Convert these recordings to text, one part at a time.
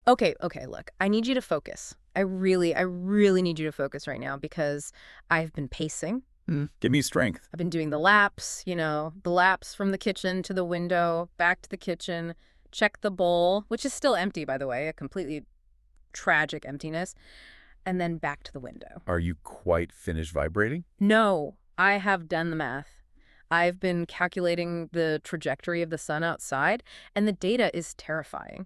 Okay, look, I need you to focus. I really need you to focus right now because I've been pacing. Give me strength. I've been doing the laps, the laps from the kitchen to the window, back to the kitchen, check the bowl, which is still empty, by the way, a completely tragic emptiness, and then back to the window. Are you quite finished vibrating? No, I have done the math. I've been calculating the trajectory of the sun outside, and the data is terrifying.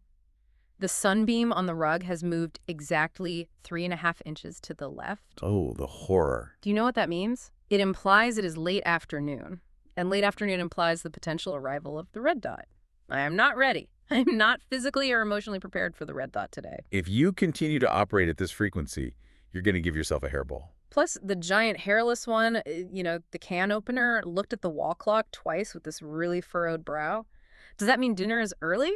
The sunbeam on the rug has moved exactly 3.5 inches to the left. Oh, the horror. Do you know what that means? It implies it is late afternoon, and late afternoon implies the potential arrival of the red dot. I am not ready. I am not physically or emotionally prepared for the red dot today. If you continue to operate at this frequency, you're going to give yourself a hairball. Plus, the giant hairless one, the can opener, looked at the wall clock twice with this really furrowed brow. Does that mean dinner is early?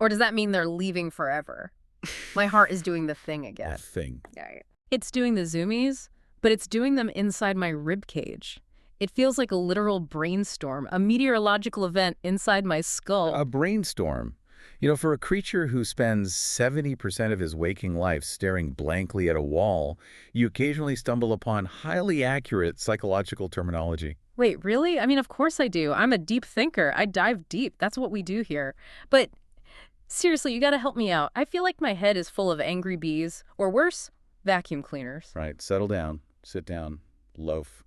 Or does that mean they're leaving forever? My heart is doing the thing again. The thing. Yeah. It's doing the zoomies, but it's doing them inside my rib cage. It feels like a literal brainstorm, a meteorological event inside my skull. A brainstorm. For a creature who spends 70% of his waking life staring blankly at a wall, you occasionally stumble upon highly accurate psychological terminology. Wait, really? I mean, of course I do. I'm a deep thinker. I dive deep. That's what we do here. But seriously, you gotta help me out. I feel like my head is full of angry bees, or worse, vacuum cleaners. Right. Settle down. Sit down. Loaf.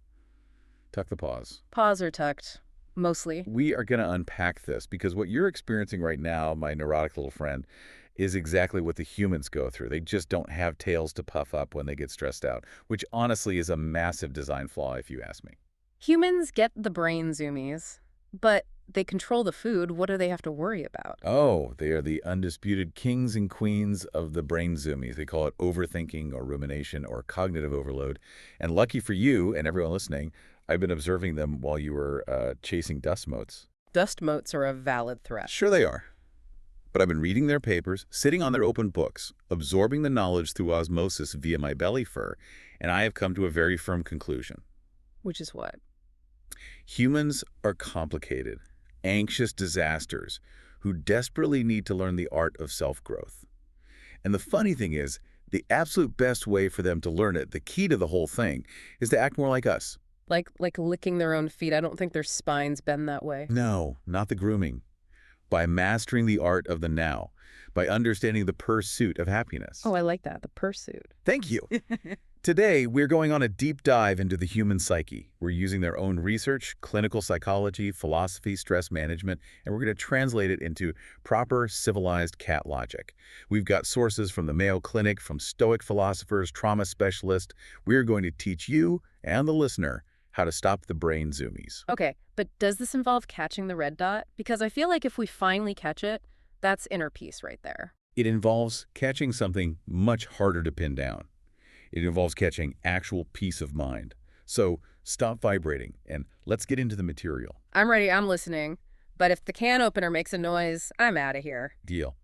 Tuck the paws. Paws are tucked. Mostly. We are going to unpack this because what you're experiencing right now, my neurotic little friend, is exactly what the humans go through. They just don't have tails to puff up when they get stressed out, which honestly is a massive design flaw if you ask me. Humans get the brain zoomies, but they control the food. What do they have to worry about? Oh, they are the undisputed kings and queens of the brain zoomies. They call it overthinking or rumination or cognitive overload. And lucky for you and everyone listening, I've been observing them while you were chasing dust motes. Dust motes are a valid threat. Sure they are. But I've been reading their papers, sitting on their open books, absorbing the knowledge through osmosis via my belly fur, and I have come to a very firm conclusion. Which is what? Humans are complicated, anxious disasters who desperately need to learn the art of self-growth. And the funny thing is, the absolute best way for them to learn it, the key to the whole thing, is to act more like us. Like licking their own feet. I don't think their spines bend that way. No, not the grooming. By mastering the art of the now, by understanding the pursuit of happiness. Oh, I like that, the pursuit. Thank you. Today, we're going on a deep dive into the human psyche. We're using their own research, clinical psychology, philosophy, stress management, and we're going to translate it into proper civilized cat logic. We've got sources from the Mayo Clinic, from Stoic philosophers, trauma specialists. We're going to teach you and the listener how to stop the brain zoomies. Okay, but does this involve catching the red dot? Because I feel like if we finally catch it, that's inner peace right there. It involves catching something much harder to pin down. It involves catching actual peace of mind. So stop vibrating and let's get into the material. I'm ready, I'm listening. But if the can opener makes a noise, I'm out of here. Deal.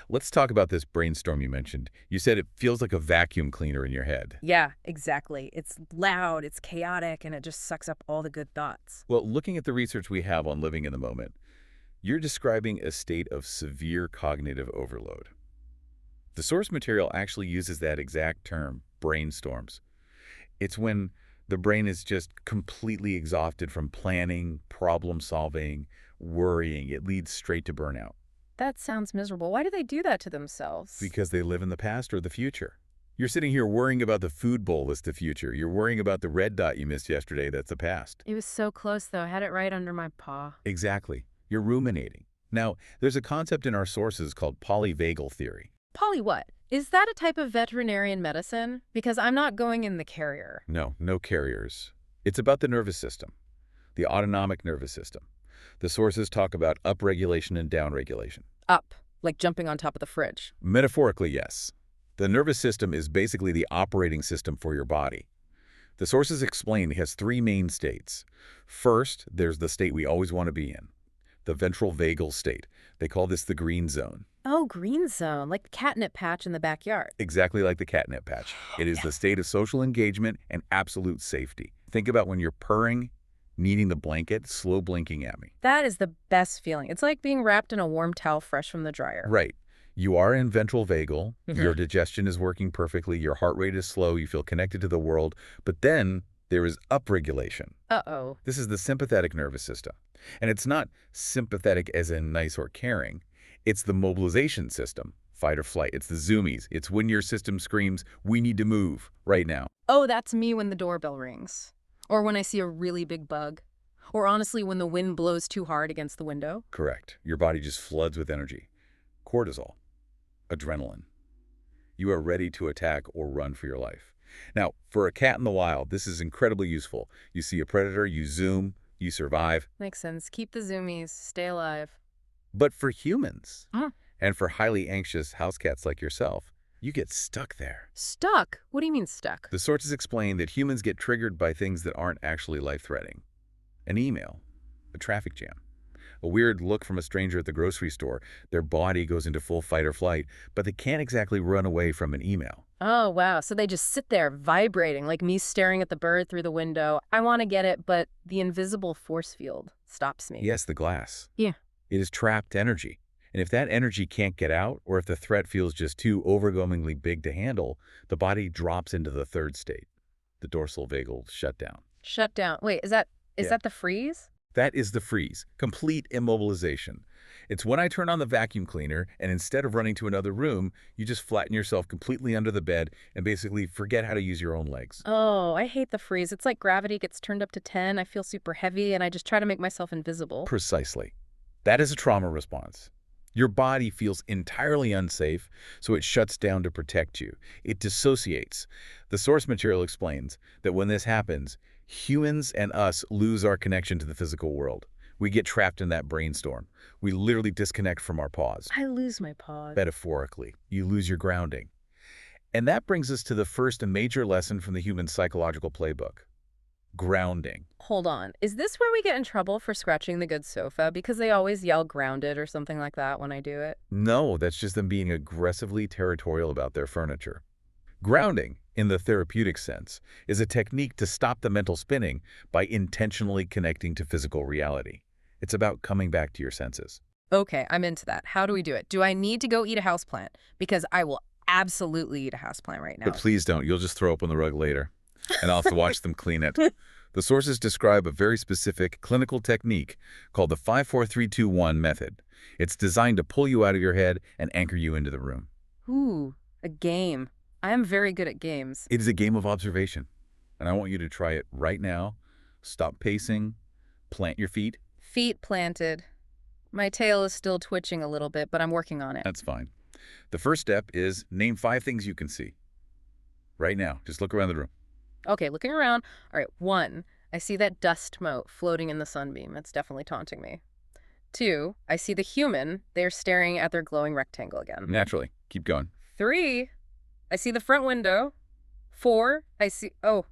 Let's talk about this brainstorm you mentioned. You said it feels like a vacuum cleaner in your head. Yeah, exactly. It's loud, it's chaotic, and it just sucks up all the good thoughts. Well, looking at the research we have on living in the moment, you're describing a state of severe cognitive overload. The source material actually uses that exact term, brainstorms. It's when the brain is just completely exhausted from planning, problem solving, worrying. It leads straight to burnout. That sounds miserable. Why do they do that to themselves? Because they live in the past or the future. You're sitting here worrying about the food bowl that's the future. You're worrying about the red dot you missed yesterday that's the past. It was so close, though. I had it right under my paw. Exactly. You're ruminating. Now, there's a concept in our sources called polyvagal theory. Poly what? Is that a type of veterinarian medicine? Because I'm not going in the carrier. No carriers. It's about the nervous system, the autonomic nervous system. The sources talk about upregulation and downregulation. Up, like jumping on top of the fridge. Metaphorically, yes. The nervous system is basically the operating system for your body. The sources explain it has three main states. First, there's the state we always want to be in, the ventral vagal state. They call this the green zone. Oh, green zone, like the catnip patch in the backyard. Exactly like the catnip patch. It is the state of social engagement and absolute safety. Think about when you're purring, needing the blanket, slow blinking at me. That is the best feeling. It's like being wrapped in a warm towel fresh from the dryer. Right. You are in ventral vagal, Mhm. your digestion is working perfectly, your heart rate is slow, you feel connected to the world, but then there is upregulation. Uh-oh. This is the sympathetic nervous system. And it's not sympathetic as in nice or caring. It's the mobilization system, fight or flight. It's the zoomies. It's when your system screams, we need to move right now. Oh, that's me when the doorbell rings. Or when I see a really big bug. Or honestly, when the wind blows too hard against the window. Correct. Your body just floods with energy. Cortisol, adrenaline. You are ready to attack or run for your life. Now, for a cat in the wild, this is incredibly useful. You see a predator, you zoom, you survive. Makes sense. Keep the zoomies. Stay alive. But for humans, Huh. and for highly anxious house cats like yourself, you get stuck there. Stuck? What do you mean stuck? The sources explain that humans get triggered by things that aren't actually life-threatening. An email, a traffic jam, a weird look from a stranger at the grocery store. Their body goes into full fight or flight, but they can't exactly run away from an email. Oh, wow. So they just sit there vibrating, like me staring at the bird through the window. I want to get it, but the invisible force field stops me. Yes, the glass. Yeah. It is trapped energy. And if that energy can't get out, or if the threat feels just too overwhelmingly big to handle, the body drops into the third state, the dorsal vagal shutdown. Shut down. Wait, is that Yeah. the freeze? That is the freeze, complete immobilization. It's when I turn on the vacuum cleaner, and instead of running to another room, you just flatten yourself completely under the bed and basically forget how to use your own legs. Oh, I hate the freeze. It's like gravity gets turned up to 10. I feel super heavy, and I just try to make myself invisible. Precisely. That is a trauma response. Your body feels entirely unsafe, so it shuts down to protect you. It dissociates. The source material explains that when this happens, humans and us lose our connection to the physical world. We get trapped in that brainstorm. We literally disconnect from our pause. I lose my pause. Metaphorically, you lose your grounding. And that brings us to the first major lesson from the human psychological playbook. Grounding. Hold on. Is this where we get in trouble for scratching the good sofa? Because they always yell grounded or something like that when I do it. No, that's just them being aggressively territorial about their furniture. Grounding, in the therapeutic sense, is a technique to stop the mental spinning by intentionally connecting to physical reality. It's about coming back to your senses. Okay, I'm into that. How do we do it? Do I need to go eat a houseplant? Because I will absolutely eat a houseplant right now. But please don't. You'll just throw up on the rug later, and I'll have to watch them clean it. The sources describe a very specific clinical technique called the 5-4-3-2-1 method. It's designed to pull you out of your head and anchor you into the room. Ooh, a game. I am very good at games. It is a game of observation, and I want you to try it right now. Stop pacing, plant your feet. Feet planted. My tail is still twitching a little bit, but I'm working on it. That's fine. The first step is name 5 things you can see. Right now, just look around the room. Okay, looking around. All right, 1, I see that dust mote floating in the sunbeam. It's definitely taunting me. 2, I see the human. They're staring at their glowing rectangle again. Naturally, keep going. 3, I see the front window. 4, I see... Oh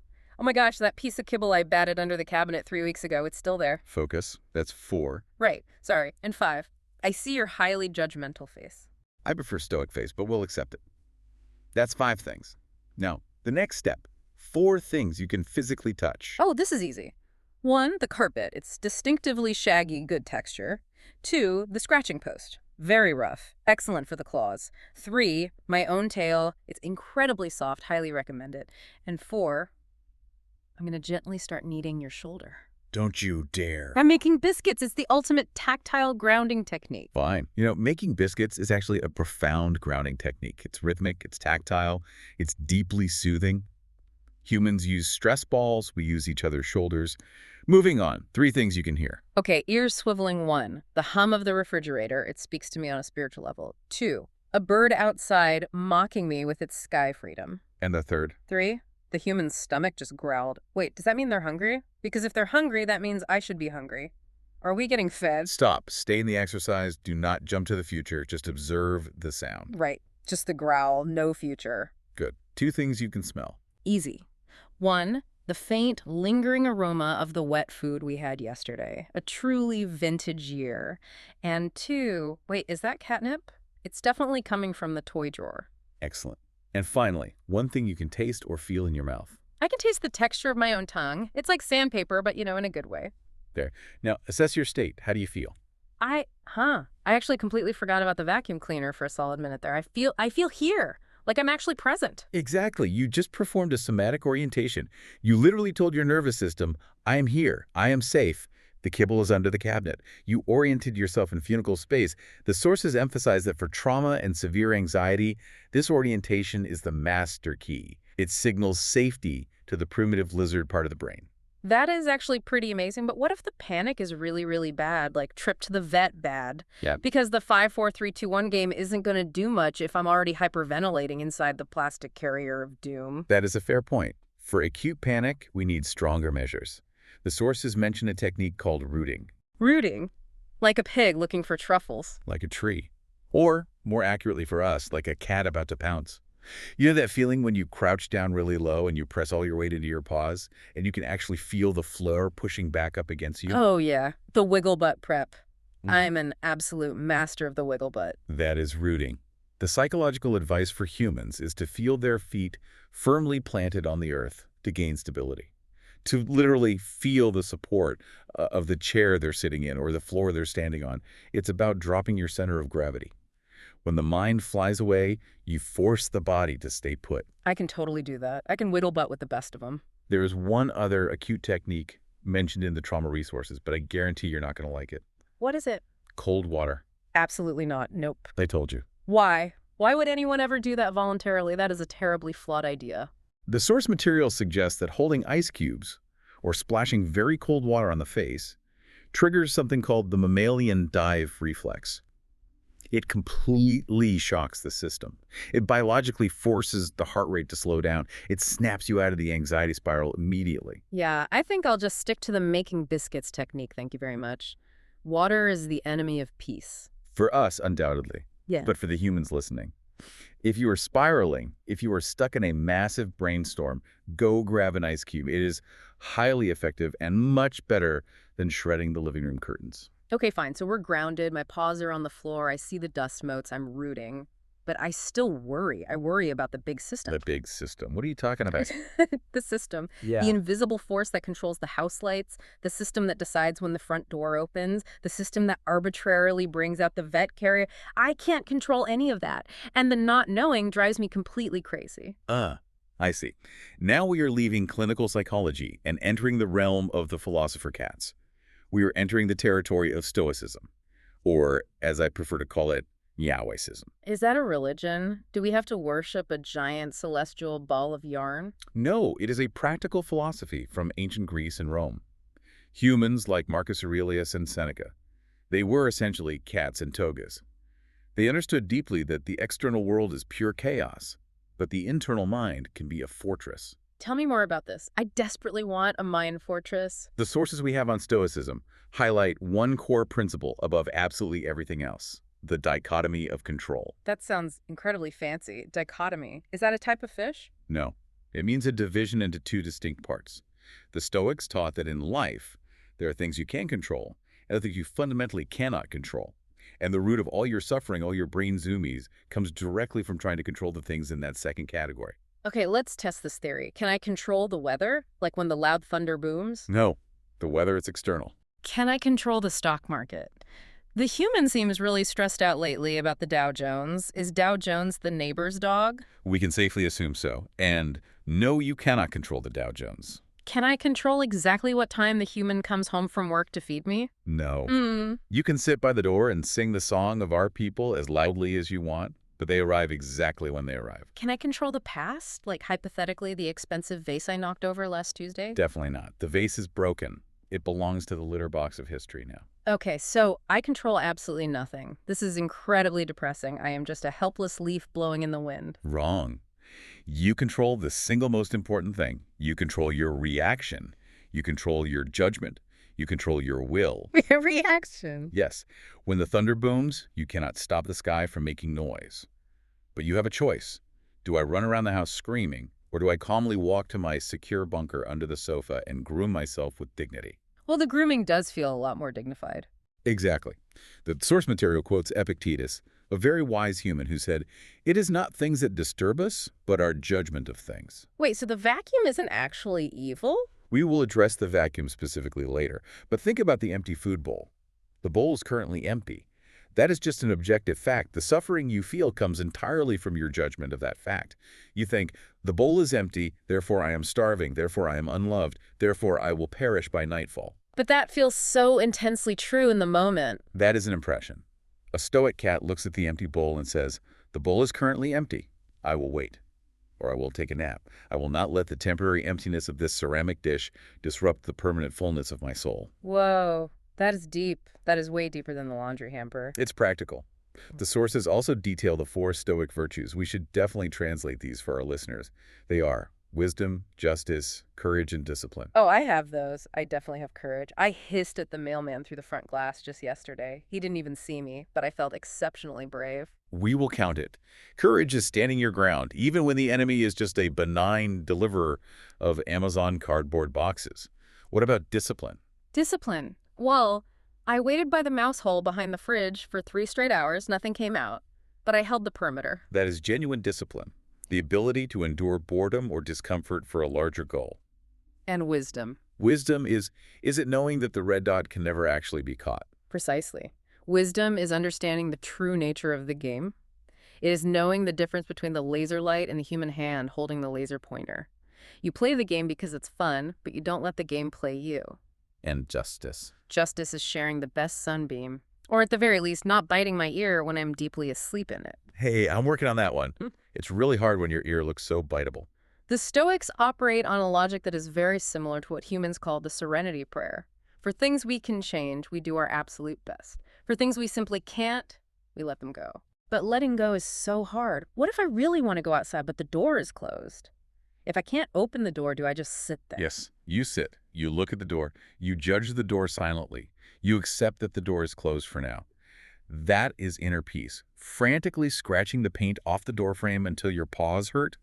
my gosh, that piece of kibble I batted under the cabinet 3 weeks ago. It's still there. Focus. That's 4. Right, sorry. And 5, I see your highly judgmental face. I prefer stoic face, but we'll accept it. That's 5 things. Now, the next step. 4 things you can physically touch. Oh, this is easy. 1, the carpet. It's distinctively shaggy, good texture. 2, the scratching post. Very rough. Excellent for the claws. 3, my own tail. It's incredibly soft. Highly recommend it. And 4, I'm going to gently start kneading your shoulder. Don't you dare. I'm making biscuits. It's the ultimate tactile grounding technique. Fine. You know, making biscuits is actually a profound grounding technique. It's rhythmic, it's tactile, it's deeply soothing. Humans use stress balls, we use each other's shoulders. Moving on, 3 things you can hear. Okay, ears swiveling. 1, the hum of the refrigerator. It speaks to me on a spiritual level. 2, a bird outside mocking me with its sky freedom. And the third. 3, the human's stomach just growled. Wait, does that mean they're hungry? Because if they're hungry, that means I should be hungry. Are we getting fed? Stop. Stay in the exercise. Do not jump to the future. Just observe the sound. Right, just the growl, no future. Good. 2 things you can smell. Easy. 1, the faint, lingering aroma of the wet food we had yesterday. A truly vintage year. And 2, wait, is that catnip? It's definitely coming from the toy drawer. Excellent. And finally, 1 thing you can taste or feel in your mouth. I can taste the texture of my own tongue. It's like sandpaper, but, in a good way. There. Now, assess your state. How do you feel? I actually completely forgot about the vacuum cleaner for a solid minute there. I feel here, like I'm actually present. Exactly. You just performed a somatic orientation. You literally told your nervous system, I am here. I am safe. The kibble is under the cabinet. You oriented yourself in physical space. The sources emphasize that for trauma and severe anxiety, this orientation is the master key. It signals safety to the primitive lizard part of the brain. That is actually pretty amazing, but what if the panic is really, really bad, like trip to the vet bad? Yeah. Because the 5, 4, 3, 2, 1 game isn't going to do much if I'm already hyperventilating inside the plastic carrier of doom. That is a fair point. For acute panic, we need stronger measures. The sources mention a technique called rooting, Rooting, like a pig looking for truffles. like a tree. Or, more accurately for us, like a cat about to pounce. You know that feeling when you crouch down really low and you press all your weight into your paws, and you can actually feel the floor pushing back up against you? Oh, yeah. The wiggle butt prep. Mhm. I'm an absolute master of the wiggle butt. That is rooting. The psychological advice for humans is to feel their feet firmly planted on the earth to gain stability. To literally feel the support of the chair they're sitting in or the floor they're standing on. It's about dropping your center of gravity. When the mind flies away, you force the body to stay put. I can totally do that. I can wiggle butt with the best of them. There is one other acute technique mentioned in the trauma resources, but I guarantee you're not going to like it. What is it? Cold water. Absolutely not. Nope. I told you. Why? Why would anyone ever do that voluntarily? That is a terribly flawed idea. The source material suggests that holding ice cubes or splashing very cold water on the face triggers something called the mammalian dive reflex. It completely shocks the system. It biologically forces the heart rate to slow down. It snaps you out of the anxiety spiral immediately. Yeah, I think I'll just stick to the making biscuits technique, thank you very much. Water is the enemy of peace. For us, undoubtedly, Yeah. but for the humans listening. If you are spiraling, if you are stuck in a massive brainstorm, go grab an ice cube. It is highly effective and much better than shredding the living room curtains. Okay, fine. So we're grounded. My paws are on the floor. I see the dust motes. I'm rooting. But I still worry. I worry about the big system. The big system. What are you talking about? The system. Yeah. The invisible force that controls the house lights. The system that decides when the front door opens. The system that arbitrarily brings out the vet carrier. I can't control any of that. And the not knowing drives me completely crazy. I see. Now we are leaving clinical psychology and entering the realm of the philosopher cats. We are entering the territory of Stoicism, or, as I prefer to call it, Yahwehsism. Is that a religion? Do we have to worship a giant celestial ball of yarn? No, it is a practical philosophy from ancient Greece and Rome. Humans like Marcus Aurelius and Seneca, they were essentially cats in togas. They understood deeply that the external world is pure chaos, but the internal mind can be a fortress. Tell me more about this. I desperately want a mind fortress. The sources we have on Stoicism highlight one core principle above absolutely everything else: the dichotomy of control. That sounds incredibly fancy. Dichotomy. Is that a type of fish? No, it means a division into two distinct parts. The Stoics taught that in life, there are things you can control and other things you fundamentally cannot control. And the root of all your suffering, all your brain zoomies, comes directly from trying to control the things in that second category. Okay, let's test this theory. Can I control the weather? Like when the loud thunder booms? No, the weather is external. Can I control the stock market? The human seems really stressed out lately about the Dow Jones. Is Dow Jones the neighbor's dog? We can safely assume so. And no, you cannot control the Dow Jones. Can I control exactly what time the human comes home from work to feed me? No. You can sit by the door and sing the song of our people as loudly as you want, but they arrive exactly when they arrive. Can I control the past? Like, hypothetically, the expensive vase I knocked over last Tuesday? Definitely not. The vase is broken. It belongs to the litter box of history now. Okay, so I control absolutely nothing. This is incredibly depressing. I am just a helpless leaf blowing in the wind. Wrong. You control the single most important thing. You control your reaction. You control your judgment. You control your will. Reaction. Yes, when the thunder booms, you cannot stop the sky from making noise. But you have a choice. Do I run around the house screaming, or do I calmly walk to my secure bunker under the sofa and groom myself with dignity? Well, the grooming does feel a lot more dignified. Exactly. The source material quotes Epictetus, a very wise human who said, "It is not things that disturb us, but our judgment of things." Wait, so the vacuum isn't actually evil? We will address the vacuum specifically later, but think about the empty food bowl. The bowl is currently empty. That is just an objective fact. The suffering you feel comes entirely from your judgment of that fact. You think, the bowl is empty, therefore I am starving, therefore I am unloved, therefore I will perish by nightfall. But that feels so intensely true in the moment. That is an impression. A Stoic cat looks at the empty bowl and says, the bowl is currently empty. I will wait. Or I will take a nap. I will not let the temporary emptiness of this ceramic dish disrupt the permanent fullness of my soul. Whoa, that is deep. That is way deeper than the laundry hamper. It's practical. The sources also detail the 4 Stoic virtues. We should definitely translate these for our listeners. They are wisdom, justice, courage, and discipline. Oh, I have those. I definitely have courage. I hissed at the mailman through the front glass just yesterday. He didn't even see me, but I felt exceptionally brave. We will count it. Courage is standing your ground, even when the enemy is just a benign deliverer of Amazon cardboard boxes. What about discipline? Discipline. Well, I waited by the mouse hole behind the fridge for 3 straight hours. Nothing came out, but I held the perimeter. That is genuine discipline. The ability to endure boredom or discomfort for a larger goal. And wisdom. Wisdom is it knowing that the red dot can never actually be caught? Precisely. Wisdom is understanding the true nature of the game. It is knowing the difference between the laser light and the human hand holding the laser pointer. You play the game because it's fun, but you don't let the game play you. And justice. Justice is sharing the best sunbeam, or at the very least, not biting my ear when I'm deeply asleep in it. Hey, I'm working on that one. It's really hard when your ear looks so biteable. The Stoics operate on a logic that is very similar to what humans call the serenity prayer. For things we can change, we do our absolute best. For things we simply can't, we let them go. But letting go is so hard. What if I really want to go outside, but the door is closed? If I can't open the door, do I just sit there? Yes, you sit. You look at the door. You judge the door silently. You accept that the door is closed for now. That is inner peace. Frantically scratching the paint off the doorframe until your paws hurt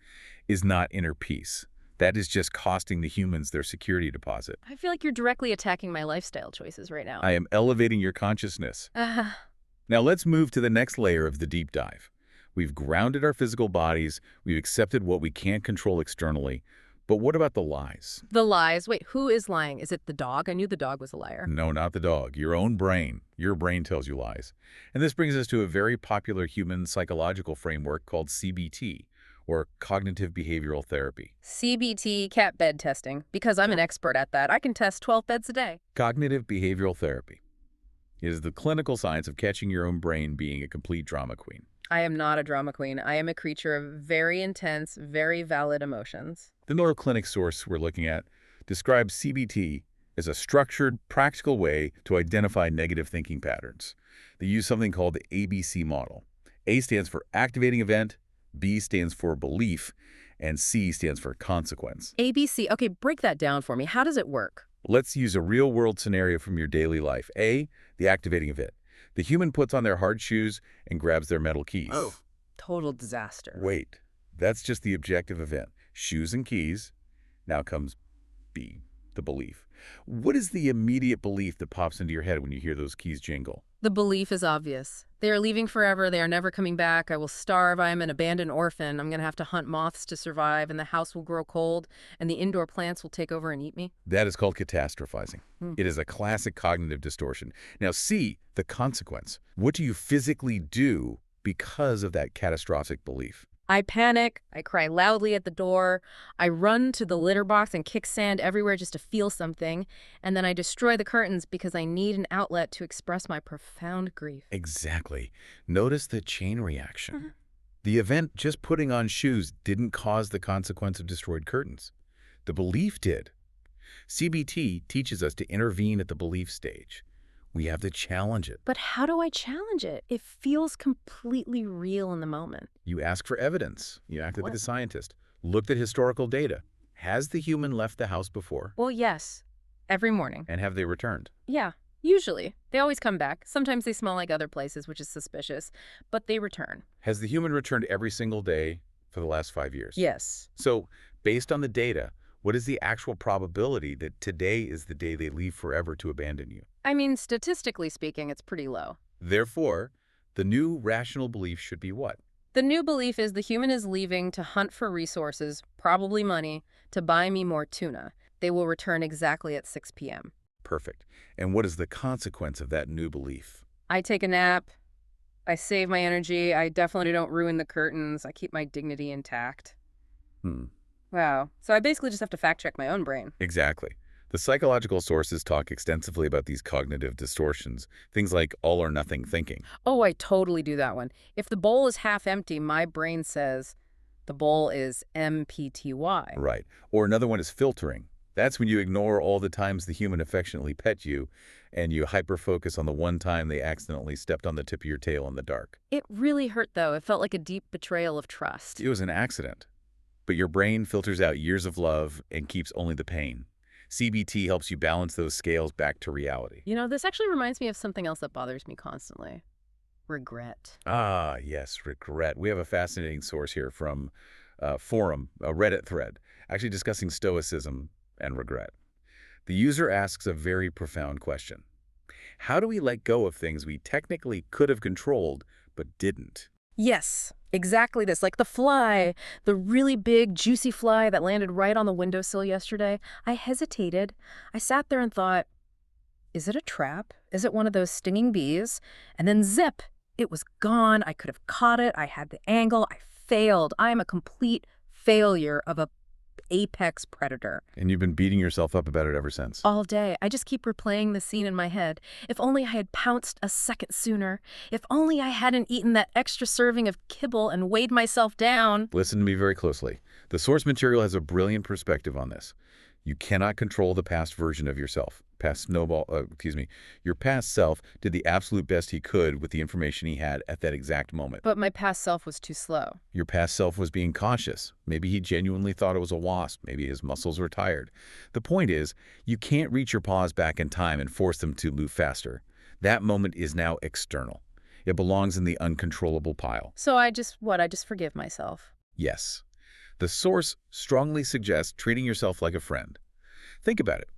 is not inner peace. That is just costing the humans their security deposit. I feel like you're directly attacking my lifestyle choices right now. I am elevating your consciousness. Now let's move to the next layer of the deep dive. We've grounded our physical bodies. We've accepted what we can't control externally. But what about the lies? The lies. Wait, who is lying? Is it the dog? I knew the dog was a liar. No, not the dog. Your own brain. Your brain tells you lies. And this brings us to a very popular human psychological framework called CBT, or cognitive behavioral therapy. CBT, cat bed testing. Because I'm an expert at that, I can test 12 beds a day. Cognitive behavioral therapy. It is the clinical science of catching your own brain being a complete drama queen. I am not a drama queen. I am a creature of very intense, very valid emotions. The neuroclinic source we're looking at describes CBT as a structured, practical way to identify negative thinking patterns. They use something called the ABC model. A stands for activating event, B stands for belief, and C stands for consequence. ABC. Okay, break that down for me. How does it work? Let's use a real-world scenario from your daily life. A, the activating event. The human puts on their hard shoes and grabs their metal keys. Oh, total disaster. Wait, that's just the objective event. Shoes and keys. Now comes B, the belief. What is the immediate belief that pops into your head when you hear those keys jingle? The belief is obvious. They are leaving forever. They are never coming back. I will starve. I am an abandoned orphan. I'm going to have to hunt moths to survive, and the house will grow cold, and the indoor plants will take over and eat me. That is called catastrophizing. It is a classic cognitive distortion. Now, C, the consequence. What do you physically do because of that catastrophic belief? I panic. I cry loudly at the door. I run to the litter box and kick sand everywhere just to feel something. And then I destroy the curtains because I need an outlet to express my profound grief. Exactly. Notice the chain reaction. The event just putting on shoes didn't cause the consequence of destroyed curtains. The belief did. CBT teaches us to intervene at the belief stage. We have to challenge it. But how do I challenge it? It feels completely real in the moment. You ask for evidence. You act like a scientist. Looked at historical data. Has the human left the house before? Well, yes. Every morning. And have they returned? Yeah, usually. They always come back. Sometimes they smell like other places, which is suspicious, but they return. Has the human returned every single day for the last 5 years? Yes. So, based on the data, what is the actual probability that today is the day they leave forever to abandon you? I mean, statistically speaking, it's pretty low. Therefore, the new rational belief should be what? The new belief is the human is leaving to hunt for resources, probably money, to buy me more tuna. They will return exactly at 6 p.m. Perfect. And what is the consequence of that new belief? I take a nap. I save my energy. I definitely don't ruin the curtains. I keep my dignity intact. Hmm. Wow. So I basically just have to fact check my own brain. Exactly. The psychological sources talk extensively about these cognitive distortions, things like all or nothing thinking. Oh, I totally do that one. If the bowl is half empty, my brain says the bowl is MPTY. Right. Or another one is filtering. That's when you ignore all the times the human affectionately pet you, and you hyper-focus on the one time they accidentally stepped on the tip of your tail in the dark. It really hurt, though. It felt like a deep betrayal of trust. It was an accident. But your brain filters out years of love and keeps only the pain. CBT helps you balance those scales back to reality. You know, this actually reminds me of something else that bothers me constantly. Regret. Ah, yes, regret. We have a fascinating source here from forum, a Reddit thread, actually discussing stoicism and regret. The user asks a very profound question. How do we let go of things we technically could have controlled but didn't? Yes, exactly this. Like the fly, the really big, juicy fly that landed right on the windowsill yesterday. I hesitated. I sat there and thought, is it a trap? Is it one of those stinging bees? And then zip, it was gone. I could have caught it. I had the angle. I failed. I am a complete failure of a apex predator. And you've been beating yourself up about it ever since. All day. I just keep replaying the scene in my head. If only I had pounced a second sooner. If only I hadn't eaten that extra serving of kibble and weighed myself down. Listen to me very closely. The source material has a brilliant perspective on this. You cannot control the past version of yourself. Your past self did the absolute best he could with the information he had at that exact moment. But my past self was too slow. Your past self was being cautious. Maybe he genuinely thought it was a wasp. Maybe his muscles were tired. The point is, you can't reach your paws back in time and force them to move faster. That moment is now external. It belongs in the uncontrollable pile. So I just forgive myself. Yes. The source strongly suggests treating yourself like a friend. Think about it.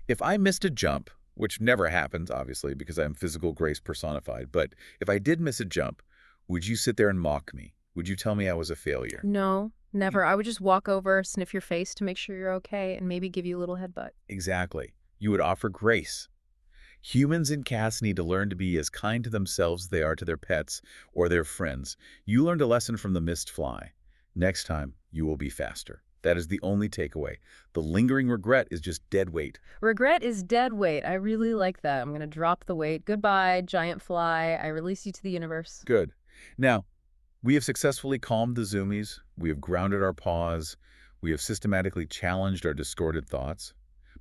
If I missed a jump, which never happens, obviously, because I'm physical grace personified, but if I did miss a jump, would you sit there and mock me? Would you tell me I was a failure? No, never. I would just walk over, sniff your face to make sure you're okay, and maybe give you a little headbutt. Exactly. You would offer grace. Humans and cats need to learn to be as kind to themselves as they are to their pets or their friends. You learned a lesson from the missed fly. Next time, you will be faster. That is the only takeaway. The lingering regret is just dead weight. Regret is dead weight. I really like that. I'm going to drop the weight. Goodbye, giant fly. I release you to the universe. Good. Now, we have successfully calmed the zoomies. We have grounded our paws. We have systematically challenged our distorted thoughts.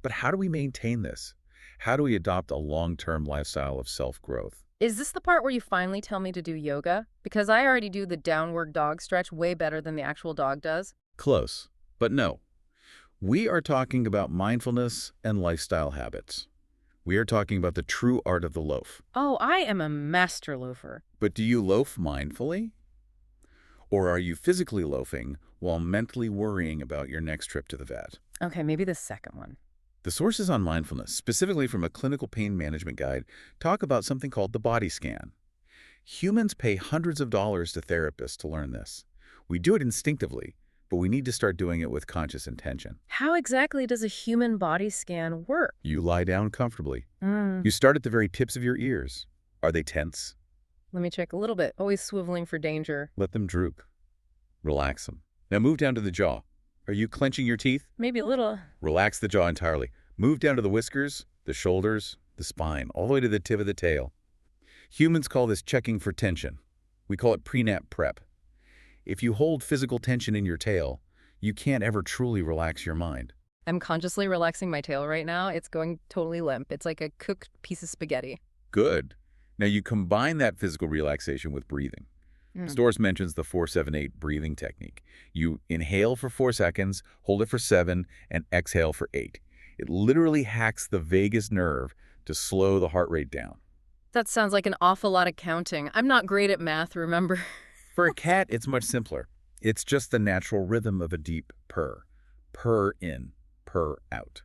But how do we maintain this? How do we adopt a long-term lifestyle of self-growth? Is this the part where you finally tell me to do yoga? Because I already do the downward dog stretch way better than the actual dog does. Close. But no, we are talking about mindfulness and lifestyle habits. We are talking about the true art of the loaf. Oh, I am a master loafer. But do you loaf mindfully? Or are you physically loafing while mentally worrying about your next trip to the vet? Okay, maybe the second one. The sources on mindfulness, specifically from a clinical pain management guide, talk about something called the body scan. Humans pay hundreds of dollars to therapists to learn this. We do it instinctively, but we need to start doing it with conscious intention. How exactly does a human body scan work? You lie down comfortably. You start at the very tips of your ears. Are they tense? Let me check a little bit. Always swiveling for danger. Let them droop. Relax them. Now move down to the jaw. Are you clenching your teeth? Maybe a little. Relax the jaw entirely. Move down to the whiskers, the shoulders, the spine, all the way to the tip of the tail. Humans call this checking for tension. We call it pre-nap prep. If you hold physical tension in your tail, you can't ever truly relax your mind. I'm consciously relaxing my tail right now. It's going totally limp. It's like a cooked piece of spaghetti. Good. Now you combine that physical relaxation with breathing. Storrs mentions the 4-7-8 breathing technique. You inhale for 4 seconds, hold it for 7, and exhale for 8. It literally hacks the vagus nerve to slow the heart rate down. That sounds like an awful lot of counting. I'm not great at math, remember? For a cat, it's much simpler. It's just the natural rhythm of a deep purr. Purr in, purr out.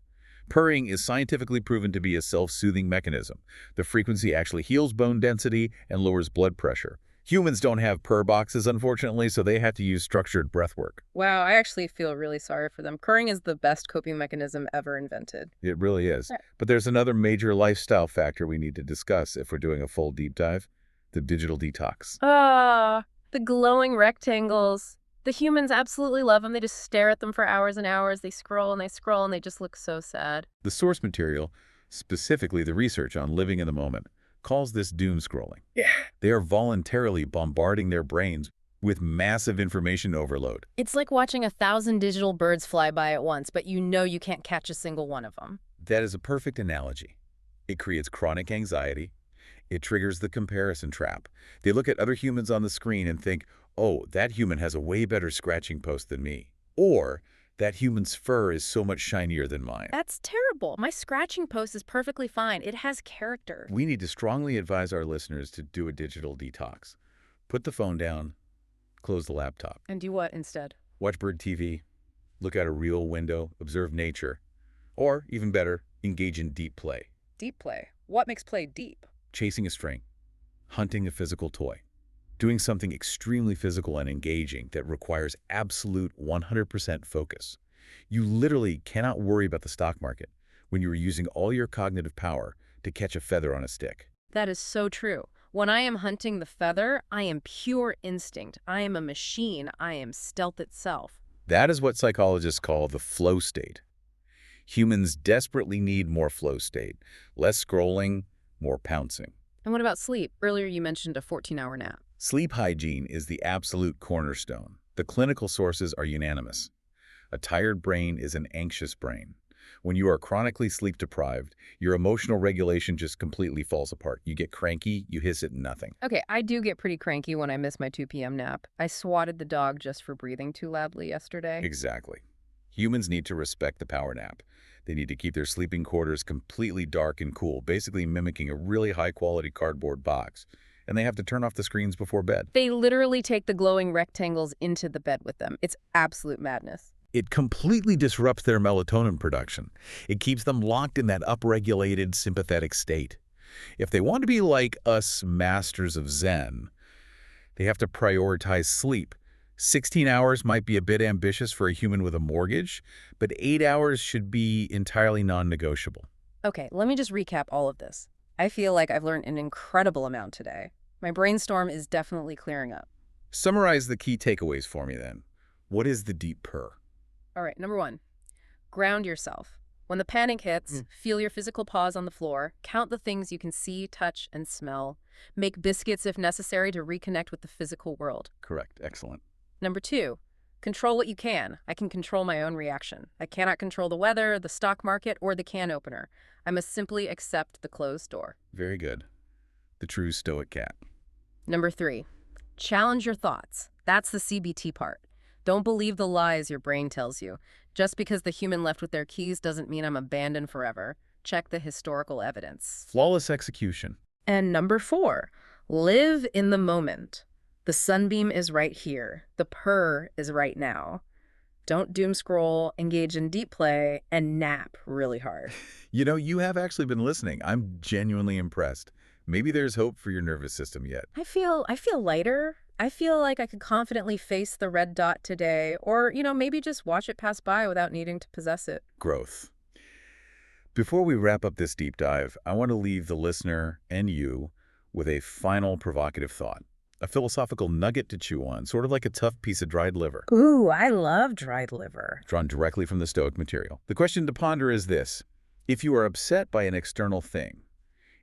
Purring is scientifically proven to be a self-soothing mechanism. The frequency actually heals bone density and lowers blood pressure. Humans don't have purr boxes, unfortunately, so they have to use structured breath work. Wow, I actually feel really sorry for them. Purring is the best coping mechanism ever invented. It really is. Right. But there's another major lifestyle factor we need to discuss if we're doing a full deep dive, the digital detox. Ah, the glowing rectangles. The humans absolutely love them. They just stare at them for hours and hours. They scroll and they scroll and they just look so sad. The source material, specifically the research on living in the moment, calls this doom scrolling. Yeah. They are voluntarily bombarding their brains with massive information overload. It's like watching 1,000 digital birds fly by at once, but you know you can't catch a single one of them. That is a perfect analogy. It creates chronic anxiety. It triggers the comparison trap. They look at other humans on the screen and think, oh, that human has a way better scratching post than me. Or, that human's fur is so much shinier than mine. That's terrible. My scratching post is perfectly fine. It has character. We need to strongly advise our listeners to do a digital detox. Put the phone down, close the laptop. And do what instead? Watch bird TV, look out a real window, observe nature, or, even better, engage in deep play. Deep play. What makes play deep? Chasing a string, hunting a physical toy, doing something extremely physical and engaging that requires absolute 100% focus. You literally cannot worry about the stock market when you are using all your cognitive power to catch a feather on a stick. That is so true. When I am hunting the feather, I am pure instinct. I am a machine. I am stealth itself. That is what psychologists call the flow state. Humans desperately need more flow state, less scrolling, more pouncing. And what about sleep? Earlier you mentioned a 14-hour nap. Sleep hygiene is the absolute cornerstone. The clinical sources are unanimous. A tired brain is an anxious brain. When you are chronically sleep-deprived, your emotional regulation just completely falls apart. You get cranky, you hiss at nothing. Okay, I do get pretty cranky when I miss my 2 p.m. nap. I swatted the dog just for breathing too loudly yesterday. Exactly. Humans need to respect the power nap. They need to keep their sleeping quarters completely dark and cool, basically mimicking a really high-quality cardboard box. And they have to turn off the screens before bed. They literally take the glowing rectangles into the bed with them. It's absolute madness. It completely disrupts their melatonin production. It keeps them locked in that upregulated sympathetic state. If they want to be like us masters of Zen, they have to prioritize sleep. 16 hours might be a bit ambitious for a human with a mortgage, but 8 hours should be entirely non-negotiable. Okay, let me just recap all of this. I feel like I've learned an incredible amount today. My brainstorm is definitely clearing up. Summarize the key takeaways for me then. What is the deep purr? All right, number 1, ground yourself. When the panic hits, feel your physical paws on the floor, count the things you can see, touch, and smell. Make biscuits if necessary to reconnect with the physical world. Correct. Excellent. Number 2, control what you can. I can control my own reaction. I cannot control the weather, the stock market, or the can opener. I must simply accept the closed door. Very good. The true Stoic cat. Number 3, challenge your thoughts. That's the CBT part. Don't believe the lies your brain tells you. Just because the human left with their keys doesn't mean I'm abandoned forever. Check the historical evidence. Flawless execution. And number 4, live in the moment. The sunbeam is right here. The purr is right now. Don't doom scroll, engage in deep play, and nap really hard. You know, you have actually been listening. I'm genuinely impressed. Maybe there's hope for your nervous system yet. I feel lighter. I feel like I could confidently face the red dot today, or, maybe just watch it pass by without needing to possess it. Growth. Before we wrap up this deep dive, I want to leave the listener and you with a final provocative thought. A philosophical nugget to chew on, sort of like a tough piece of dried liver. Ooh, I love dried liver. Drawn directly from the Stoic material. The question to ponder is this. If you are upset by an external thing,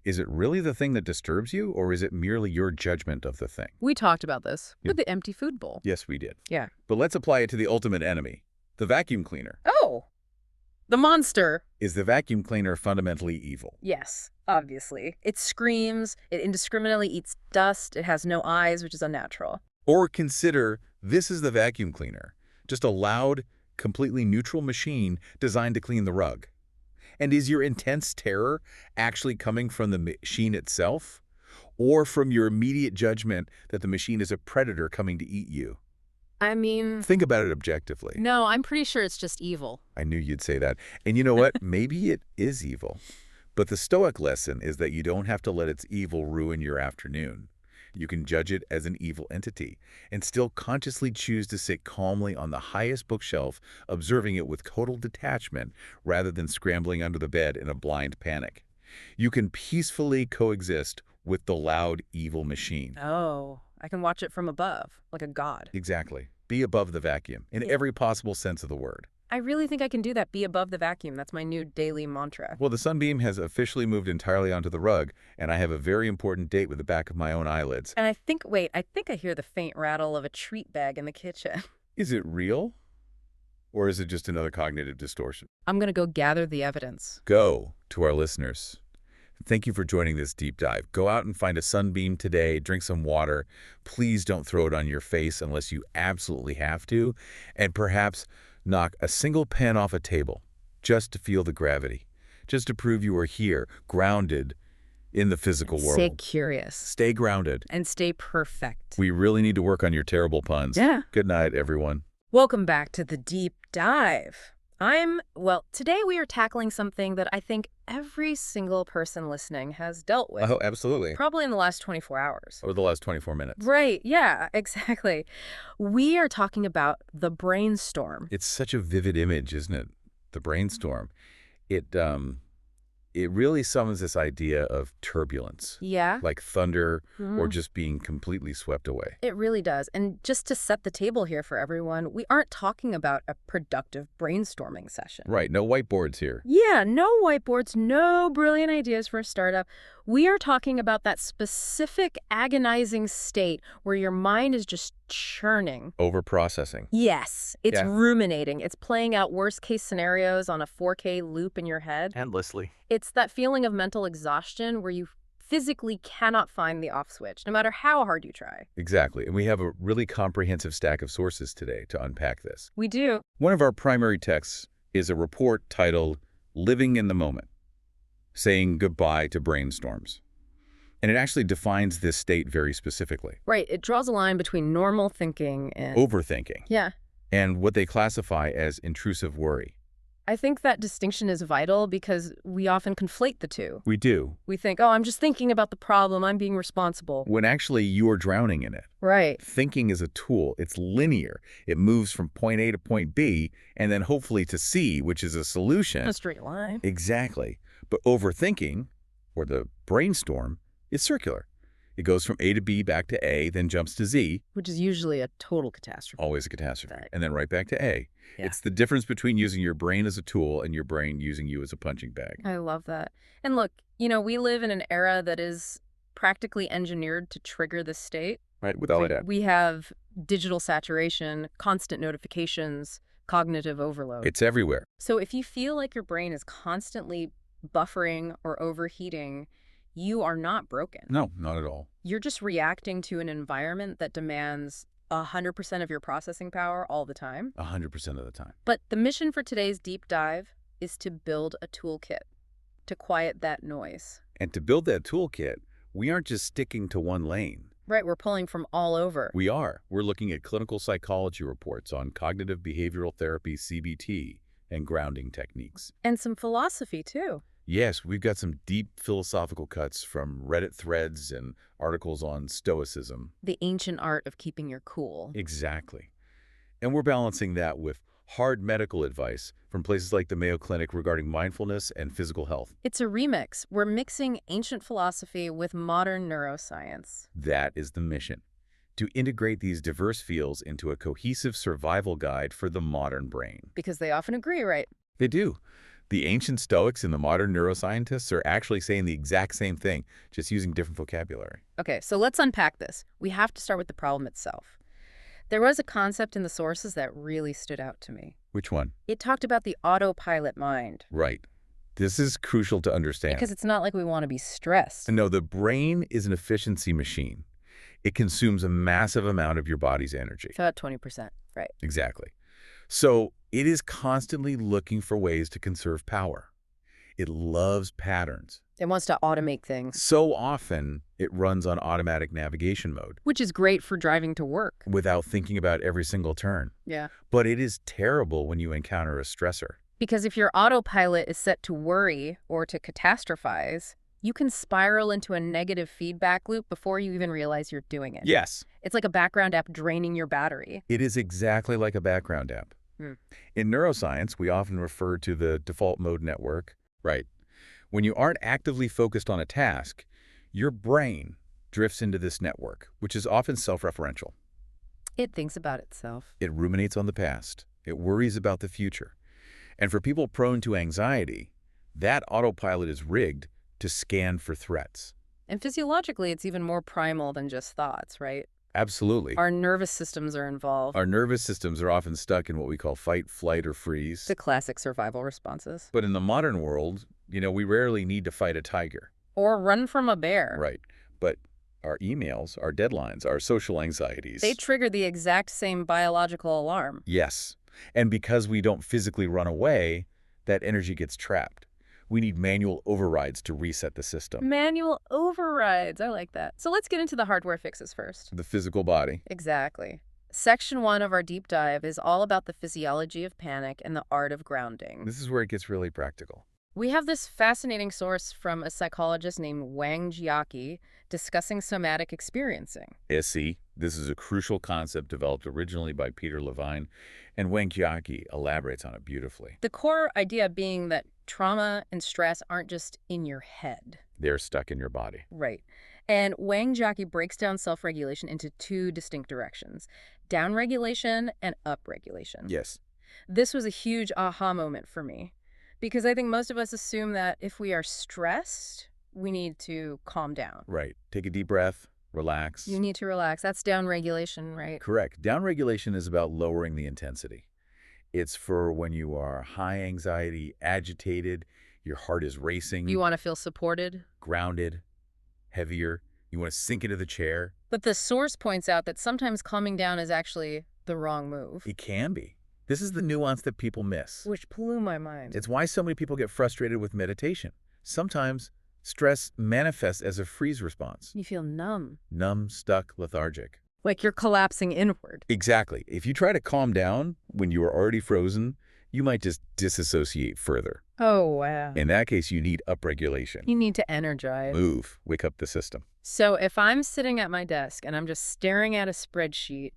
is it really the thing that disturbs you, or is it merely your judgment of the thing? We talked about this Yeah. with the empty food bowl. Yes, we did. Yeah. But let's apply it to the ultimate enemy, the vacuum cleaner. Oh, the monster. Is the vacuum cleaner fundamentally evil? Yes, obviously. It screams, it indiscriminately eats dust, it has no eyes, which is unnatural. Or consider this is the vacuum cleaner, just a loud, completely neutral machine designed to clean the rug. And is your intense terror actually coming from the machine itself, or from your immediate judgment that the machine is a predator coming to eat you? I mean, Think about it objectively. no, I'm pretty sure it's just evil. I knew you'd say that. And you know what? Maybe it is evil. But the Stoic lesson is that you don't have to let its evil ruin your afternoon. You can judge it as an evil entity and still consciously choose to sit calmly on the highest bookshelf, observing it with total detachment rather than scrambling under the bed in a blind panic. You can peacefully coexist with the loud, evil machine. Oh, I can watch it from above, like a god. Exactly. Be above the vacuum, in Yeah. every possible sense of the word. I really think I can do that, be above the vacuum. That's my new daily mantra. Well, the sunbeam has officially moved entirely onto the rug, and I have a very important date with the back of my own eyelids. And I think I hear the faint rattle of a treat bag in the kitchen. Is it real? Or is it just another cognitive distortion? I'm gonna go gather the evidence. Go to our listeners. Thank you for joining this deep dive. Go out and find a sunbeam today, drink some water. Please don't throw it on your face unless you absolutely have to. And perhaps knock a single pen off a table just to feel the gravity, just to prove you are here, grounded in the physical world. Stay curious. Stay grounded. And stay perfect. We really need to work on your terrible puns. Yeah. Good night, everyone. Welcome back to the deep dive. Today we are tackling something that I think every single person listening has dealt with. Oh, absolutely. Probably in the last 24 hours. Over the last 24 minutes. Right, yeah, exactly. We are talking about the brainstorm. It's such a vivid image, isn't it? The brainstorm. It really summons this idea of turbulence, Yeah. like thunder or Mhm. just being completely swept away. It really does. And just to set the table here for everyone, we aren't talking about a productive brainstorming session. Right, no whiteboards here. Yeah, no whiteboards, no brilliant ideas for a startup. We are talking about that specific agonizing state where your mind is just churning. Overprocessing. Yes, it's Yeah. ruminating. It's playing out worst-case scenarios on a 4K loop in your head. Endlessly. It's that feeling of mental exhaustion where you physically cannot find the off switch, no matter how hard you try. Exactly, and we have a really comprehensive stack of sources today to unpack this. We do. One of our primary texts is a report titled Living in the Moment, Saying Goodbye to Brainstorms. And it actually defines this state very specifically. Right, it draws a line between normal thinking and... Overthinking. Yeah. And what they classify as intrusive worry. I think that distinction is vital because we often conflate the two. We do, We think, oh, I'm just thinking about the problem, I'm being responsible. when actually you are drowning in it. Right. Thinking is a tool. It's linear. It moves from point A to point B, and then hopefully to C, which is a solution. A straight line. Exactly. But overthinking, or the brainstorm, is circular. It goes from A to B back to A, then jumps to Z, Which is usually a total catastrophe. always a catastrophe, Right. and then right back to A. Yeah. It's the difference between using your brain as a tool and your brain using you as a punching bag. I love that. And look, we live in an era that is practically engineered to trigger this state. Right, with all that. We have digital saturation, constant notifications, cognitive overload. It's everywhere. So if you feel like your brain is constantly buffering or overheating, you are not broken. No, not at all. You're just reacting to an environment that demands 100% of your processing power all the time. 100% of the time. But the mission for today's deep dive is to build a toolkit to quiet that noise. And to build that toolkit, we aren't just sticking to one lane. Right, we're pulling from all over. We're looking at clinical psychology reports on cognitive behavioral therapy, CBT, and grounding techniques. And some philosophy, too. Yes, we've got some deep philosophical cuts from Reddit threads and articles on Stoicism. The ancient art of keeping your cool. Exactly. And we're balancing that with hard medical advice from places like the Mayo Clinic regarding mindfulness and physical health. It's a remix. We're mixing ancient philosophy with modern neuroscience. That is the mission, to integrate these diverse fields into a cohesive survival guide for the modern brain. Because they often agree, right? They do. The ancient Stoics and the modern neuroscientists are actually saying the exact same thing, just using different vocabulary. Okay, so let's unpack this. We have to start with the problem itself. There was a concept in the sources that really stood out to me. Which one? It talked about the autopilot mind. Right. This is crucial to understand. Because it's not like we want to be stressed. No, the brain is an efficiency machine. It consumes a massive amount of your body's energy. About 20%, right. Exactly. So it is constantly looking for ways to conserve power. It loves patterns. It wants to automate things. So often, it runs on automatic navigation mode Which is great for driving to work. without thinking about every single turn. Yeah. But it is terrible when you encounter a stressor. Because if your autopilot is set to worry or to catastrophize, You can spiral into a negative feedback loop before you even realize you're doing it. Yes, It's like a background app draining your battery. it is exactly like a background app. Hmm. In neuroscience, we often refer to the default mode network. Right. When you aren't actively focused on a task, your brain drifts into this network, which is often self-referential. It thinks about itself. It ruminates on the past. It worries about the future. And for people prone to anxiety, that autopilot is rigged to scan for threats. And physiologically, it's even more primal than just thoughts, right? Absolutely. Our nervous systems are involved. Our nervous systems are often stuck in what we call fight, flight, or freeze. The classic survival responses. But in the modern world, we rarely need to fight a tiger. Or run from a bear. Right. But our emails, our deadlines, our social anxieties. They trigger the exact same biological alarm. Yes. And because we don't physically run away, that energy gets trapped. We need manual overrides to reset the system. Manual overrides. I like that. So let's get into the hardware fixes first. The physical body. Exactly. Section 1 of our deep dive is all about the physiology of panic and the art of grounding. This is where it gets really practical. We have this fascinating source from a psychologist named Wang Jiaqi discussing somatic experiencing. SE, this is a crucial concept developed originally by Peter Levine, and Wang Jiaqi elaborates on it beautifully. The core idea being that trauma and stress aren't just in your head. They're stuck in your body. Right. And Wang Jiaqi breaks down self-regulation into two distinct directions, down-regulation and up-regulation. Yes. This was a huge aha moment for me, because I think most of us assume that if we are stressed, we need to calm down. Right. Take a deep breath, relax. You need to relax. That's down-regulation, right? Correct. Down-regulation is about lowering the intensity. It's for when you are high anxiety, agitated, your heart is racing. You want to feel supported. Grounded, heavier. You want to sink into the chair. But the source points out that sometimes calming down is actually the wrong move. It can be. This is the nuance that people miss. Which blew my mind. It's why so many people get frustrated with meditation. Sometimes stress manifests as a freeze response. You feel numb. Numb, stuck, lethargic. Like you're collapsing inward. Exactly. If you try to calm down when you are already frozen, you might just disassociate further. Oh, wow. In that case, you need upregulation. You need to energize. Move. Wake up the system. So if I'm sitting at my desk and I'm just staring at a spreadsheet,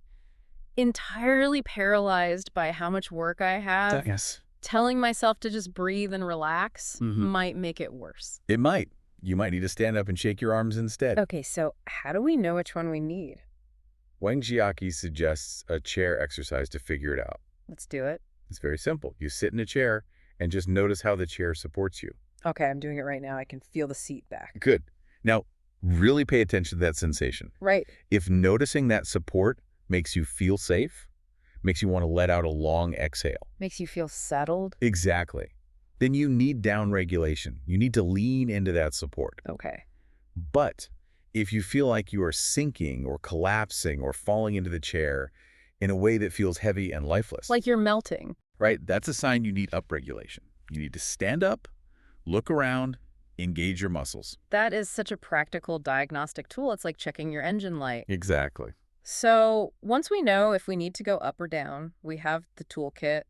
entirely paralyzed by how much work I have, Yes. telling myself to just breathe and relax Mhm. might make it worse. It might. You might need to stand up and shake your arms instead. Okay, so how do we know which one we need? Wang Jiaqi suggests a chair exercise to figure it out. Let's do it. It's very simple. You sit in a chair and just notice how the chair supports you. Okay, I'm doing it right now. I can feel the seat back. Good. Now, really pay attention to that sensation. Right. If noticing that support makes you feel safe, makes you want to let out a long exhale. Makes you feel settled. Exactly. Then you need down regulation. You need to lean into that support. Okay. But if you feel like you are sinking or collapsing or falling into the chair in a way that feels heavy and lifeless, Like you're melting. right, that's a sign you need upregulation. You need to stand up, look around, engage your muscles. That is such a practical diagnostic tool. It's like checking your engine light. Exactly. So once we know if we need to go up or down, we have the toolkit.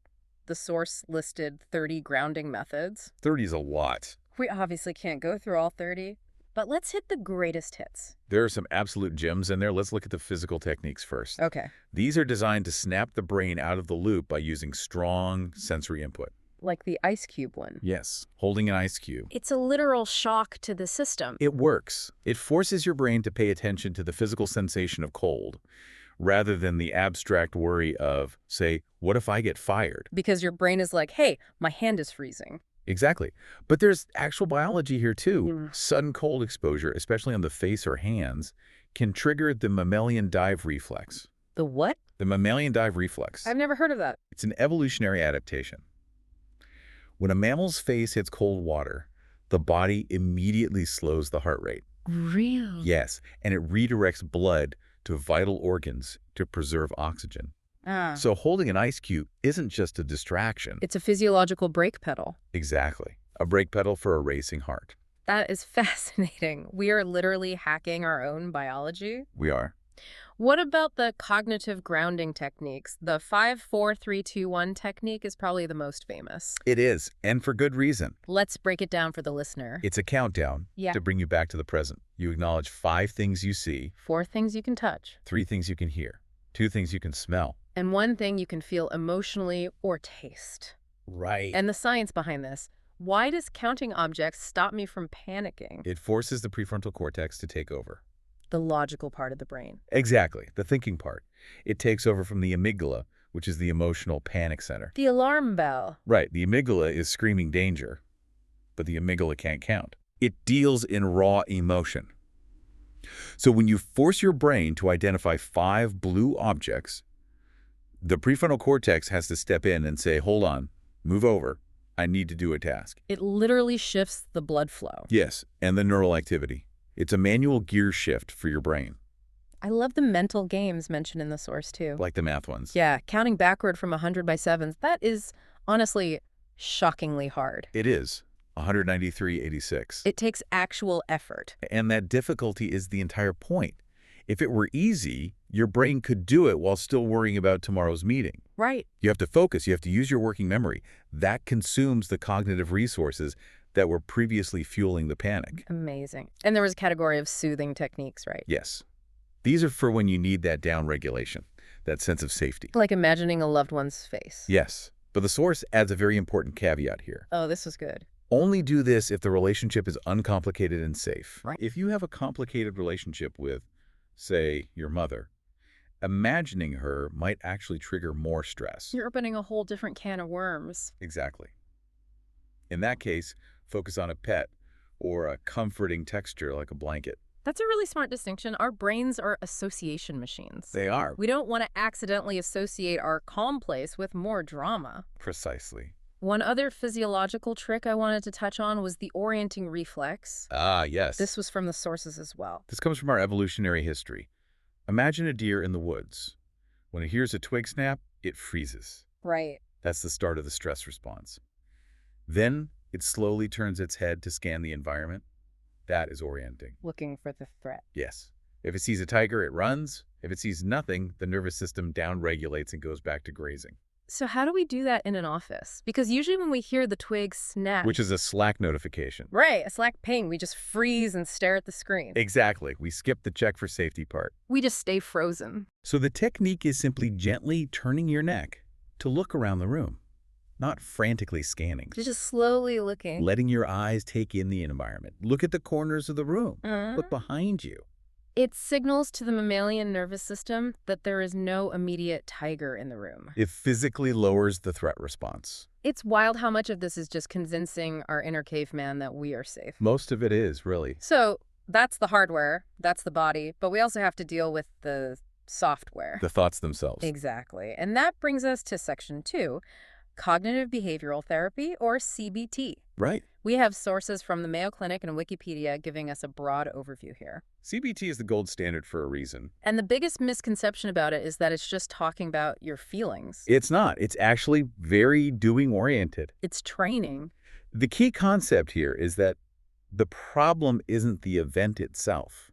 The source listed 30 grounding methods. 30 is a lot. We obviously can't go through all 30, but let's hit the greatest hits. There are some absolute gems in there. Let's look at the physical techniques first. Okay. These are designed to snap the brain out of the loop by using strong sensory input. Like the ice cube one. Yes, holding an ice cube. It's a literal shock to the system. It works. It forces your brain to pay attention to the physical sensation of cold, rather than the abstract worry of, say, what if I get fired? Because your brain is like, hey, my hand is freezing. Exactly. But there's actual biology here too. Mm. Sudden cold exposure, especially on the face or hands, can trigger the mammalian dive reflex. The what? The mammalian dive reflex. I've never heard of that. It's an evolutionary adaptation. When a mammal's face hits cold water, the body immediately slows the heart rate. Really? Yes, and it redirects blood to vital organs to preserve oxygen. Ah. So holding an ice cube isn't just a distraction. It's a physiological brake pedal. Exactly. A brake pedal for a racing heart. That is fascinating. We are literally hacking our own biology. We are. What about the cognitive grounding techniques? The 5-4-3-2-1 technique is probably the most famous. It is, and for good reason. Let's break it down for the listener. It's a countdown Yeah. to bring you back to the present. You acknowledge 5 things you see, 4 things you can touch, 3 things you can hear, 2 things you can smell. and 1 thing you can feel emotionally or taste. Right. And the science behind this. Why does counting objects stop me from panicking? It forces the prefrontal cortex to take over. The logical part of the brain. Exactly, the thinking part. It takes over from the amygdala, which is the emotional panic center. The alarm bell. Right, the amygdala is screaming danger, but the amygdala can't count. It deals in raw emotion. So when you force your brain to identify 5 blue objects, the prefrontal cortex has to step in and say, hold on, move over. I need to do a task. It literally shifts the blood flow. Yes, and the neural activity. It's a manual gear shift for your brain, I love the mental games mentioned in the source, too. like the math ones. Yeah, counting backward from 100 by 7s, that is honestly shockingly hard. It is 193.86. It takes actual effort. And that difficulty is the entire point. If it were easy, your brain could do it while still worrying about tomorrow's meeting. Right. You have to focus. You have to use your working memory. That consumes the cognitive resources that were previously fueling the panic. Amazing. And there was a category of soothing techniques, right? Yes. These are for when you need that down regulation, that sense of safety. Like imagining a loved one's face. Yes. But the source adds a very important caveat here. Oh, this was good. Only do this if the relationship is uncomplicated and safe. Right. If you have a complicated relationship with, say, your mother, imagining her might actually trigger more stress. You're opening a whole different can of worms. Exactly. In that case, focus on a pet or a comforting texture like a blanket. That's a really smart distinction. Our brains are association machines. They are. We don't want to accidentally associate our calm place with more drama. Precisely. One other physiological trick I wanted to touch on was the orienting reflex. Ah, yes. This was from the sources as well. This comes from our evolutionary history. Imagine a deer in the woods. When it hears a twig snap, it freezes. Right. That's the start of the stress response. Then it slowly turns its head to scan the environment. That is orienting. Looking for the threat. Yes. If it sees a tiger, it runs. If it sees nothing, the nervous system downregulates and goes back to grazing. So how do we do that in an office? Because usually when we hear the twig snap... Which is a Slack notification. Right, a Slack ping. We just freeze and stare at the screen. Exactly. We skip the check for safety part. We just stay frozen. So the technique is simply gently turning your neck to look around the room, not frantically scanning. Just slowly looking. Letting your eyes take in the environment. Look at the corners of the room. Look behind you. It signals to the mammalian nervous system that there is no immediate tiger in the room. It physically lowers the threat response. It's wild how much of this is just convincing our inner caveman that we are safe. Most of it is, really. So that's the hardware, that's the body, but we also have to deal with the software. The thoughts themselves. Exactly. And that brings us to section 2, cognitive behavioral therapy, or CBT. Right. We have sources from the Mayo Clinic and Wikipedia giving us a broad overview here. CBT is the gold standard for a reason. And the biggest misconception about it is that it's just talking about your feelings. It's not. It's actually very doing-oriented. It's training. The key concept here is that the problem isn't the event itself.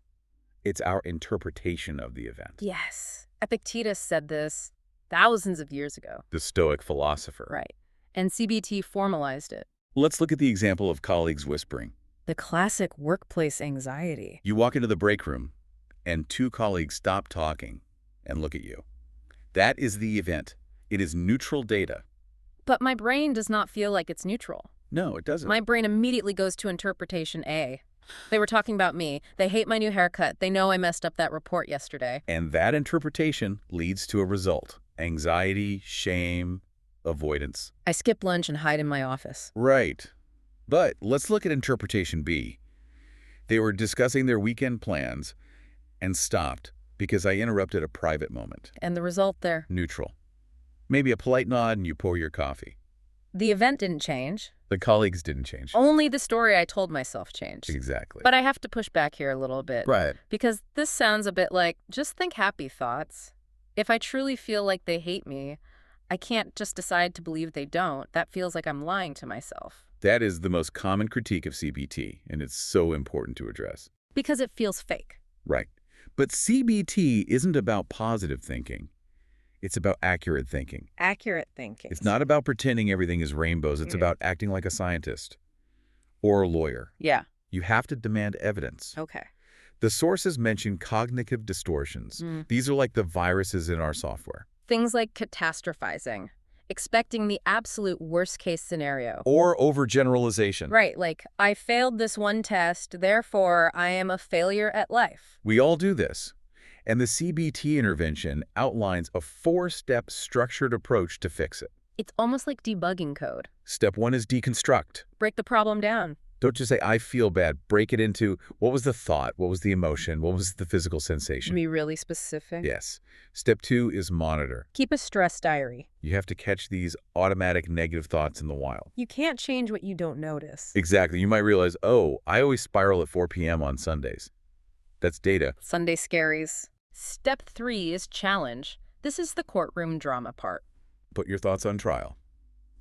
It's our interpretation of the event. Yes. Epictetus said this thousands of years ago. The Stoic philosopher. Right. And CBT formalized it. Let's look at the example of colleagues whispering. The classic workplace anxiety. You walk into the break room, and 2 colleagues stop talking and look at you. That is the event. It is neutral data. But my brain does not feel like it's neutral. No, it doesn't. My brain immediately goes to interpretation A. They were talking about me. They hate my new haircut. They know I messed up that report yesterday. And that interpretation leads to a result. Anxiety, shame, avoidance. I skip lunch and hide in my office. Right. But let's look at interpretation B. They were discussing their weekend plans and stopped because I interrupted a private moment. And the result there? Neutral. Maybe a polite nod and you pour your coffee. The event didn't change. The colleagues didn't change. Only the story I told myself changed. Exactly. But I have to push back here a little bit. Right. Because this sounds a bit like, just think happy thoughts. If I truly feel like they hate me, I can't just decide to believe they don't. That feels like I'm lying to myself. That is the most common critique of CBT, and it's so important to address. Because it feels fake. Right. But CBT isn't about positive thinking. It's about accurate thinking. Accurate thinking. It's not about pretending everything is rainbows. It's about acting like a scientist or a lawyer. Yeah. You have to demand evidence. Okay. The sources mention cognitive distortions. These are like the viruses in our software. Things like catastrophizing, expecting the absolute worst-case scenario. Or overgeneralization. Right, like, I failed this one test, therefore I am a failure at life. We all do this. And the CBT intervention outlines a 4-step structured approach to fix it. It's almost like debugging code. Step 1 is deconstruct. Break the problem down. Don't just say, I feel bad. Break it into, what was the thought? What was the emotion? What was the physical sensation? Be really specific. Yes. Step 2 is monitor. Keep a stress diary. You have to catch these automatic negative thoughts in the wild. You can't change what you don't notice. Exactly. You might realize, oh, I always spiral at 4 p.m. on Sundays. That's data. Sunday scaries. Step 3 is challenge. This is the courtroom drama part. Put your thoughts on trial.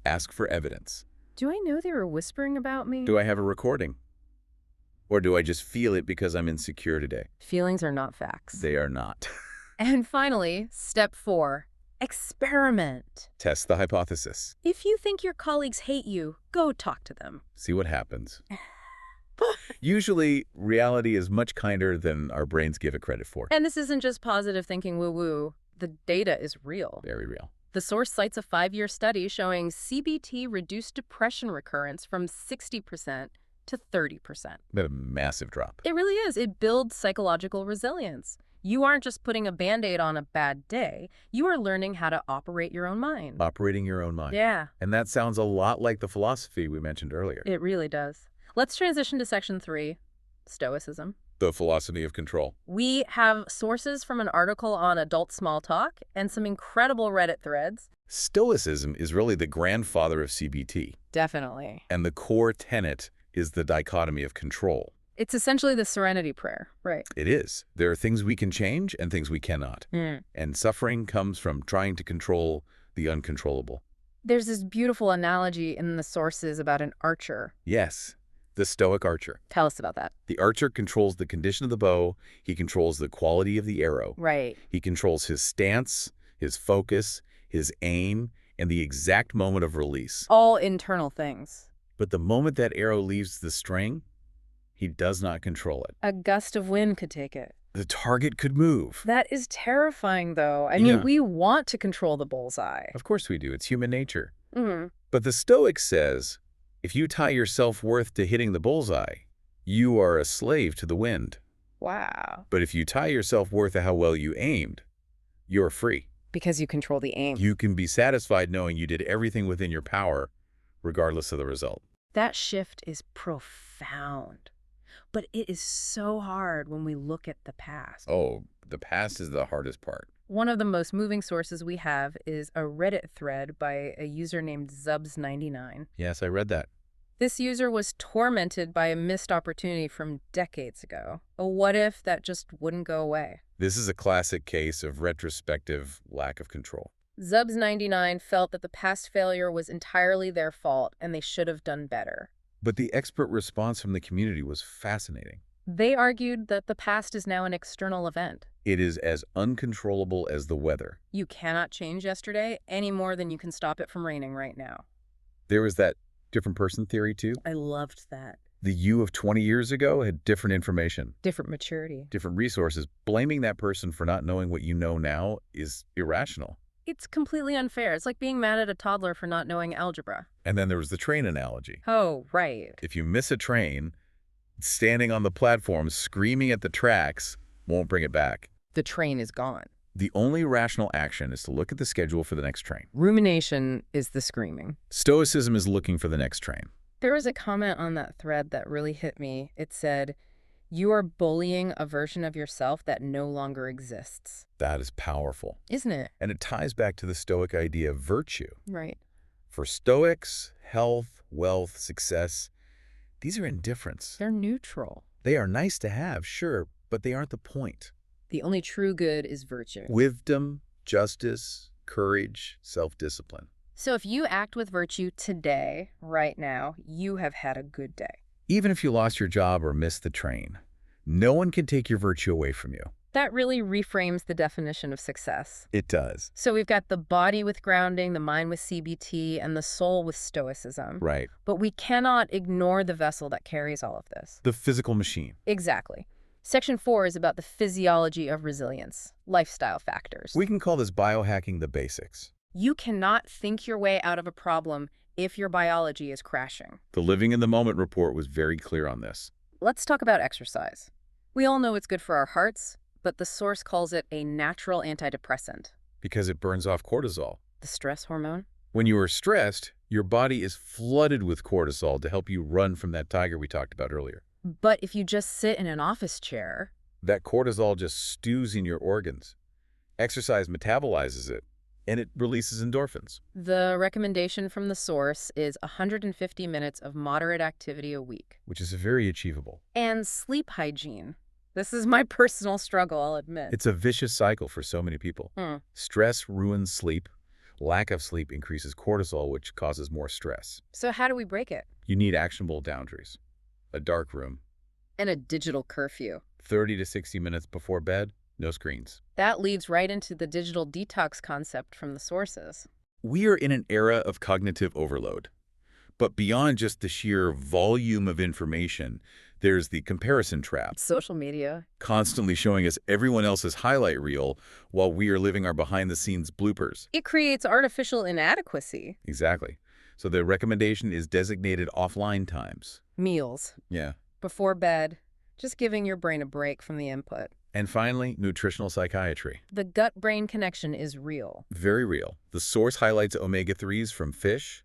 Ask for evidence. Do I know they were whispering about me? Do I have a recording? Or do I just feel it because I'm insecure today? Feelings are not facts. They are not. And finally, step 4, experiment. Test the hypothesis. If you think your colleagues hate you, go talk to them. See what happens. Usually, reality is much kinder than our brains give it credit for. And this isn't just positive thinking woo-woo. The data is real. Very real. The source cites a 5-year study showing CBT reduced depression recurrence from 60% to 30%. That's a massive drop. It really is. It builds psychological resilience. You aren't just putting a Band-Aid on a bad day. You are learning how to operate your own mind. Operating your own mind. Yeah. And that sounds a lot like the philosophy we mentioned earlier. It really does. Let's transition to section 3, Stoicism. The philosophy of control. We have sources from an article on adult small talk and some incredible Reddit threads. Stoicism is really the grandfather of CBT. Definitely. And the core tenet is the dichotomy of control. It's essentially the serenity prayer, right? It is. There are things we can change and things we cannot. And suffering comes from trying to control the uncontrollable. There's this beautiful analogy in the sources about an archer. Yes. The Stoic archer. Tell us about that. The archer controls the condition of the bow. He controls the quality of the arrow. Right. He controls his stance, his focus, his aim, and the exact moment of release. All internal things. But the moment that arrow leaves the string, he does not control it. A gust of wind could take it. The target could move. That is terrifying, though. I mean, we want to control the bullseye. Of course we do. It's human nature. But the Stoic says, if you tie your self-worth to hitting the bullseye, you are a slave to the wind. Wow. But if you tie your self-worth to how well you aimed, you're free. Because you control the aim. You can be satisfied knowing you did everything within your power, regardless of the result. That shift is profound. But it is so hard when we look at the past. Oh, the past is the hardest part. One of the most moving sources we have is a Reddit thread by a user named Zubs99. Yes, I read that. This user was tormented by a missed opportunity from decades ago. A what if that just wouldn't go away. This is a classic case of retrospective lack of control. Zubs99 felt that the past failure was entirely their fault and they should have done better. But the expert response from the community was fascinating. They argued that the past is now an external event. It is as uncontrollable as the weather. You cannot change yesterday any more than you can stop it from raining right now. There was that different person theory, too. I loved that. The you of 20 years ago had different information. Different maturity. Different resources. Blaming that person for not knowing what you know now is irrational. It's completely unfair. It's like being mad at a toddler for not knowing algebra. And then there was the train analogy. Oh, right. If you miss a train, standing on the platform screaming at the tracks won't bring it back. The train is gone. The only rational action is to look at the schedule for the next train. Rumination is the screaming. Stoicism is looking for the next train. There was a comment on that thread that really hit me. It said, "You are bullying a version of yourself that no longer exists." That is powerful. Isn't it? And it ties back to the Stoic idea of virtue. Right. For Stoics, health, wealth, success, these are indifferents. They're neutral. They are nice to have, sure, but they aren't the point. The only true good is virtue. Wisdom, justice, courage, self-discipline. So if you act with virtue today, right now, you have had a good day. Even if you lost your job or missed the train, no one can take your virtue away from you. That really reframes the definition of success. It does. So we've got the body with grounding, the mind with CBT, and the soul with stoicism. Right. But we cannot ignore the vessel that carries all of this. The physical machine. Exactly. Section 4 is about the physiology of resilience, lifestyle factors. We can call this biohacking the basics. You cannot think your way out of a problem if your biology is crashing. The Living in the Moment report was very clear on this. Let's talk about exercise. We all know it's good for our hearts, but the source calls it a natural antidepressant. Because it burns off cortisol. The stress hormone? When you are stressed, your body is flooded with cortisol to help you run from that tiger we talked about earlier. But if you just sit in an office chair... That cortisol just stews in your organs. Exercise metabolizes it, and it releases endorphins. The recommendation from the source is 150 minutes of moderate activity a week. Which is very achievable. And sleep hygiene. This is my personal struggle, I'll admit. It's a vicious cycle for so many people. Stress ruins sleep. Lack of sleep increases cortisol, which causes more stress. So how do we break it? You need actionable boundaries. A dark room. And a digital curfew. 30 to 60 minutes before bed, no screens. That leads right into the digital detox concept from the sources. We are in an era of cognitive overload. But beyond just the sheer volume of information, there's the comparison trap. Social media. Constantly showing us everyone else's highlight reel while we are living our behind-the-scenes bloopers. It creates artificial inadequacy. Exactly. So the recommendation is designated offline times. Meals. Yeah. Before bed. Just giving your brain a break from the input. And finally, nutritional psychiatry. The gut-brain connection is real. Very real. The source highlights omega-3s from fish,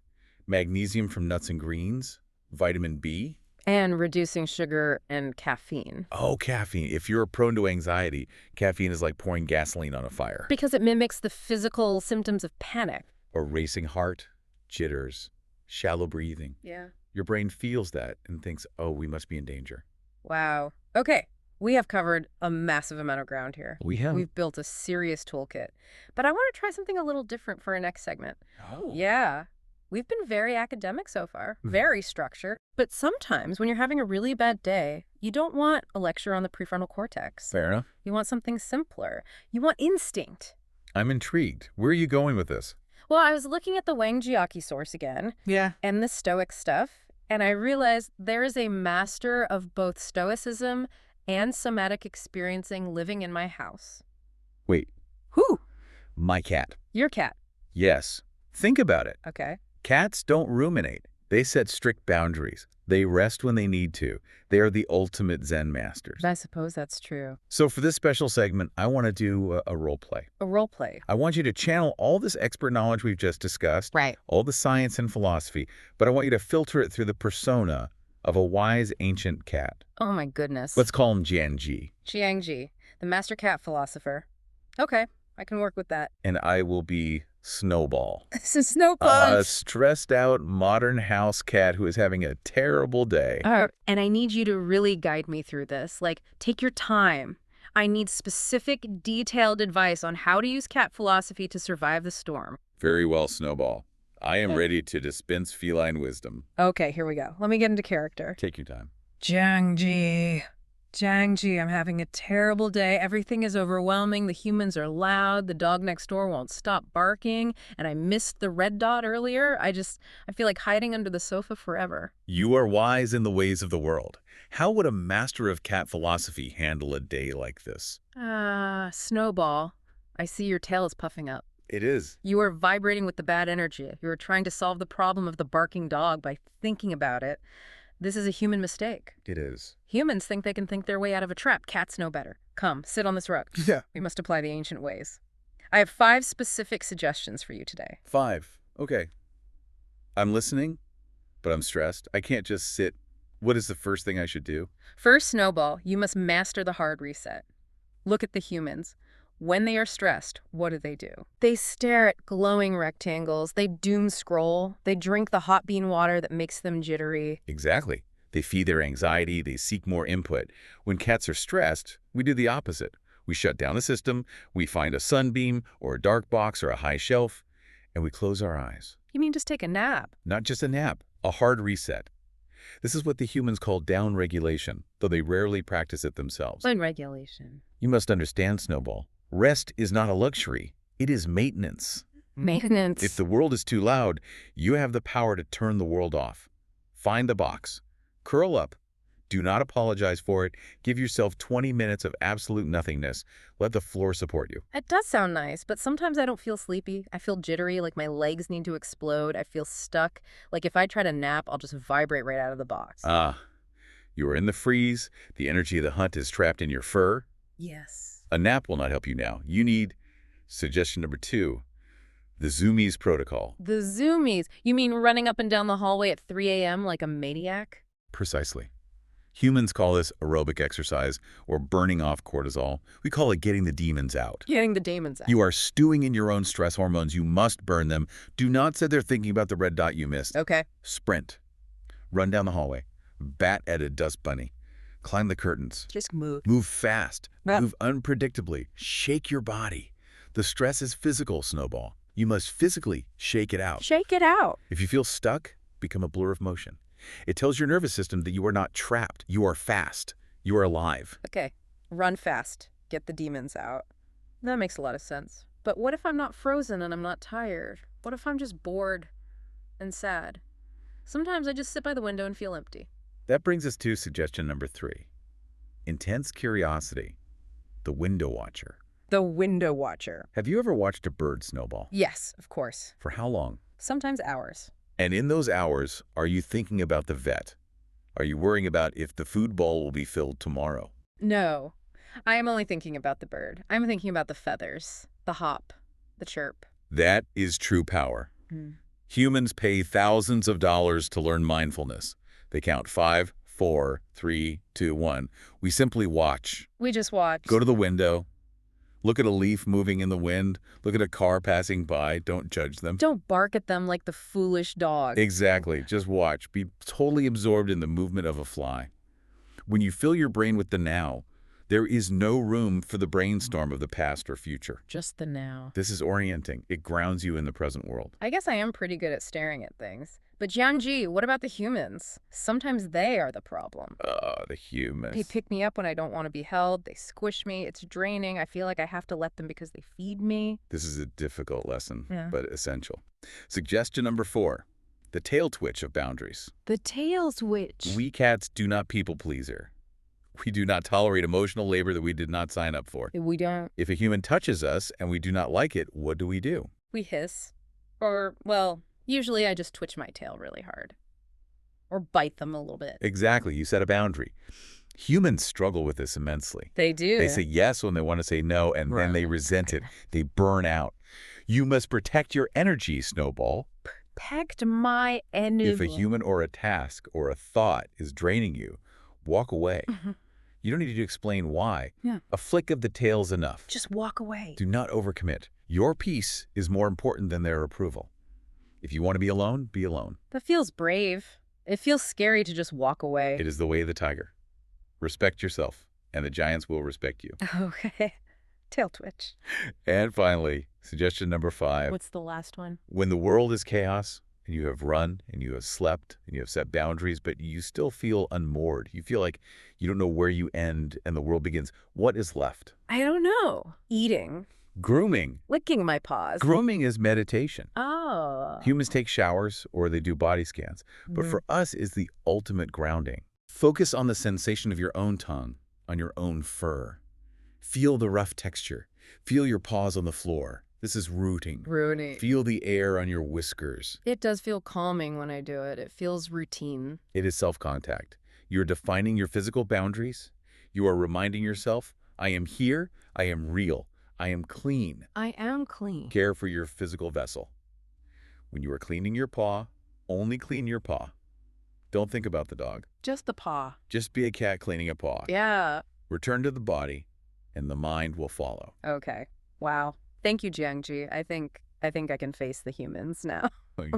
magnesium from nuts and greens, vitamin B. And reducing sugar and caffeine. Oh, caffeine. If you're prone to anxiety, caffeine is like pouring gasoline on a fire. Because it mimics the physical symptoms of panic. Or racing heart, jitters, shallow breathing. Yeah. Your brain feels that and thinks, oh, we must be in danger. Wow. Okay. We have covered a massive amount of ground here. We have. We've built a serious toolkit. But I want to try something a little different for our next segment. Oh. Yeah. We've been very academic so far, very structured. But sometimes when you're having a really bad day, you don't want a lecture on the prefrontal cortex. Fair enough. You want something simpler. You want instinct. I'm intrigued. Where are you going with this? Well, I was looking at the Wang Jiaki source again. Yeah. And the Stoic stuff. And I realized there is a master of both Stoicism and somatic experiencing living in my house. Wait. Who? My cat. Your cat. Yes. Think about it. Okay. Cats don't ruminate. They set strict boundaries. They rest when they need to. They are the ultimate Zen masters. I suppose that's true. So for this special segment, I want to do a role play. A role play. I want you to channel all this expert knowledge we've just discussed, Right. all the science and philosophy, but I want you to filter it through the persona of a wise ancient cat. Oh my goodness. Let's call him Jianji. Jiangji, the master cat philosopher. Okay, I can work with that. And I will be Snowball. This is Snowball. A stressed out modern house cat who is having a terrible day. And I need you to really guide me through this. Like, take your time. I need specific, detailed advice on how to use cat philosophy to survive the storm. Very well, Snowball. I am ready to dispense feline wisdom. Okay, here we go. Let me get into character. Take your time. Jiangji, I'm having a terrible day. Everything is overwhelming. The humans are loud. The dog next door won't stop barking. And I missed the red dot earlier. I feel like hiding under the sofa forever. You are wise in the ways of the world. How would a master of cat philosophy handle a day like this? Snowball, I see your tail is puffing up. It is. You are vibrating with the bad energy. You are trying to solve the problem of the barking dog by thinking about it. This is a human mistake. It is. Humans think they can think their way out of a trap. Cats know better. Come, sit on this rug. Yeah. We must apply the ancient ways. I have 5 specific suggestions for you today. 5. Okay. I'm listening, but I'm stressed. I can't just sit. What is the first thing I should do? First, Snowball, you must master the hard reset. Look at the humans. When they are stressed, what do? They stare at glowing rectangles. They doom scroll. They drink the hot bean water that makes them jittery. Exactly. They feed their anxiety. They seek more input. When cats are stressed, we do the opposite. We shut down the system. We find a sunbeam or a dark box or a high shelf, and we close our eyes. You mean just take a nap? Not just a nap, a hard reset. This is what the humans call downregulation, though they rarely practice it themselves. Mind regulation. You must understand, Snowball. Rest is not a luxury. It is maintenance. Maintenance. If the world is too loud, you have the power to turn the world off. Find the box. Curl up. Do not apologize for it. Give yourself 20 minutes of absolute nothingness. Let the floor support you. It does sound nice, but sometimes I don't feel sleepy. I feel jittery, like my legs need to explode. I feel stuck. Like if I try to nap, I'll just vibrate right out of the box. You are in the freeze. The energy of the hunt is trapped in your fur. Yes. A nap will not help you now. You need suggestion number 2, the Zoomies protocol. The zoomies. You mean running up and down the hallway at 3 a.m. like a maniac? Precisely. Humans call this aerobic exercise or burning off cortisol. We call it getting the demons out. Getting the demons out. You are stewing in your own stress hormones. You must burn them. Do not sit there thinking about the red dot you missed. Okay. Sprint. Run down the hallway. Bat at a dust bunny. Climb the curtains. Just move. Move fast. Yeah. Move unpredictably. Shake your body. The stress is physical, Snowball. You must physically shake it out. Shake it out. If you feel stuck, become a blur of motion. It tells your nervous system that you are not trapped. You are fast. You are alive. Okay. Run fast. Get the demons out. That makes a lot of sense. But what if I'm not frozen and I'm not tired? What if I'm just bored and sad? Sometimes I just sit by the window and feel empty. That brings us to suggestion number 3. Intense curiosity. The window watcher. The window watcher. Have you ever watched a bird, Snowball? Yes, of course. For how long? Sometimes hours. And in those hours, are you thinking about the vet? Are you worrying about if the food bowl will be filled tomorrow? No. I am only thinking about the bird. I'm thinking about the feathers, the hop, the chirp. That is true power. Humans pay thousands of dollars to learn mindfulness. They count 5, 4, 3, 2, 1. We simply watch. We just watch. Go to the window. Look at a leaf moving in the wind. Look at a car passing by. Don't judge them. Don't bark at them like the foolish dog. Exactly. Just watch. Be totally absorbed in the movement of a fly. When you fill your brain with the now, there is no room for the brainstorm of the past or future. Just the now. This is orienting. It grounds you in the present world. I guess I am pretty good at staring at things. But Jiangji, what about the humans? Sometimes they are the problem. The humans. They pick me up when I don't want to be held. They squish me. It's draining. I feel like I have to let them because they feed me. This is a difficult lesson, Yeah. but essential. Suggestion number 4, the tail twitch of boundaries. The tail switch. We cats do not people pleaser. We do not tolerate emotional labor that we did not sign up for. We don't. If a human touches us and we do not like it, what do? We hiss. Or, well, usually I just twitch my tail really hard. Or bite them a little bit. Exactly. You set a boundary. Humans struggle with this immensely. They do. They say yes when they want to say no, and then they resent it. They burn out. You must protect your energy, Snowball. Protect my energy. If a human or a task or a thought is draining you, walk away. You don't need to explain why. Yeah. A flick of the tail is enough. Just walk away. Do not overcommit. Your peace is more important than their approval. If you want to be alone, be alone. That feels brave. It feels scary to just walk away. It is the way of the tiger. Respect yourself, and the giants will respect you. Okay. Tail twitch. And finally, suggestion number 5. What's the last one? When the world is chaos, and you have run, and you have slept, and you have set boundaries, but you still feel unmoored. You feel like you don't know where you end and the world begins. What is left? I don't know. Eating. Grooming. Licking my paws. Grooming is meditation. Oh. Humans take showers or they do body scans, but for us is the ultimate grounding. Focus on the sensation of your own tongue, on your own fur. Feel the rough texture. Feel your paws on the floor. This is rooting. Rooting. Feel the air on your whiskers. It does feel calming when I do it. It feels routine. It is self-contact. You're defining your physical boundaries. You are reminding yourself, I am here, I am real, I am clean. I am clean. Care for your physical vessel. When you are cleaning your paw, only clean your paw. Don't think about the dog. Just the paw. Just be a cat cleaning a paw. Yeah. Return to the body, and the mind will follow. Okay. Wow. Thank you, Jiangji. I think I can face the humans now.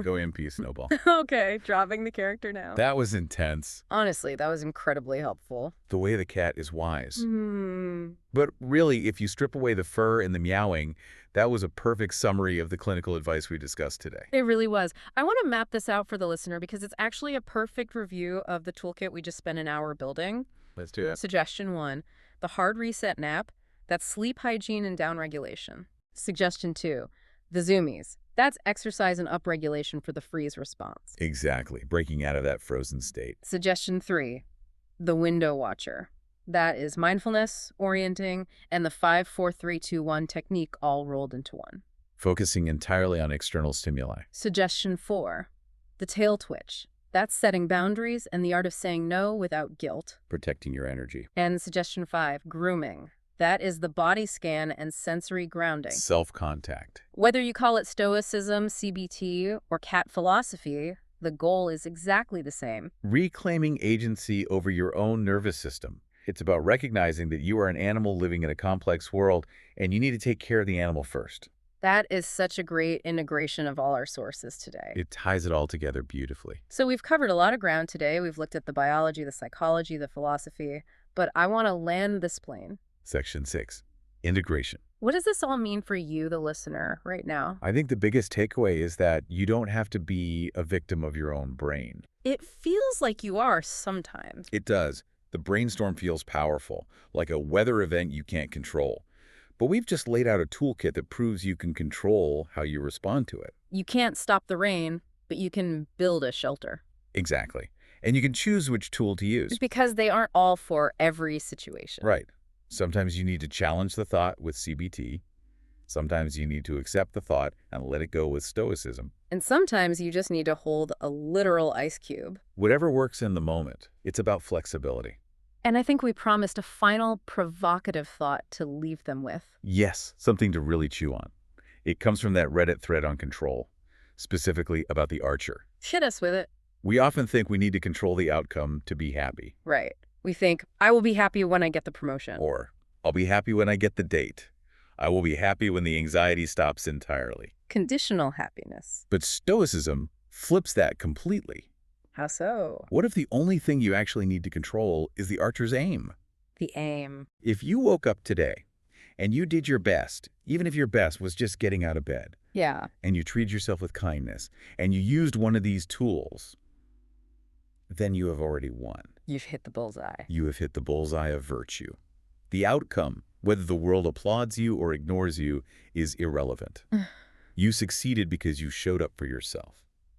Go in peace, Snowball. Okay, dropping the character now. That was intense. Honestly, that was incredibly helpful. The way the cat is wise. Hmm. But really, if you strip away the fur and the meowing, that was a perfect summary of the clinical advice we discussed today. It really was. I want to map this out for the listener because it's actually a perfect review of the toolkit we just spent an hour building. Let's do it. Suggestion 1, the hard reset nap. That's sleep hygiene and downregulation. Suggestion 2, the zoomies. That's exercise and upregulation for the freeze response. Exactly. Breaking out of that frozen state. Suggestion 3, the window watcher. That is mindfulness, orienting, and the 5-4-3-2-1 technique all rolled into one. Focusing entirely on external stimuli. Suggestion 4, the tail twitch. That's setting boundaries and the art of saying no without guilt. Protecting your energy. And suggestion 5, grooming. That is the body scan and sensory grounding. Self-contact. Whether you call it Stoicism, CBT, or cat philosophy, the goal is exactly the same. Reclaiming agency over your own nervous system. It's about recognizing that you are an animal living in a complex world, and you need to take care of the animal first. That is such a great integration of all our sources today. It ties it all together beautifully. So we've covered a lot of ground today. We've looked at the biology, the psychology, the philosophy, but I want to land this plane. Section 6. Integration. What does this all mean for you, the listener, right now? I think the biggest takeaway is that you don't have to be a victim of your own brain. It feels like you are sometimes. It does. The brainstorm feels powerful, like a weather event you can't control. But we've just laid out a toolkit that proves you can control how you respond to it. You can't stop the rain, but you can build a shelter. Exactly. And you can choose which tool to use. Because they aren't all for every situation. Right. Sometimes you need to challenge the thought with CBT. Sometimes you need to accept the thought and let it go with Stoicism. And sometimes you just need to hold a literal ice cube. Whatever works in the moment, it's about flexibility. And I think we promised a final provocative thought to leave them with. Yes, something to really chew on. It comes from that Reddit thread on control, specifically about the archer. Hit us with it. We often think we need to control the outcome to be happy. Right. We think, I will be happy when I get the promotion. Or, I'll be happy when I get the date. I will be happy when the anxiety stops entirely. Conditional happiness. But Stoicism flips that completely. How so? What if the only thing you actually need to control is the archer's aim? The aim. If you woke up today and you did your best, even if your best was just getting out of bed, Yeah. and you treated yourself with kindness, and you used one of these tools, then you have already won. You've hit the bullseye. You have hit the bullseye of virtue. The outcome, whether the world applauds you or ignores you, is irrelevant. You succeeded because you showed up for yourself.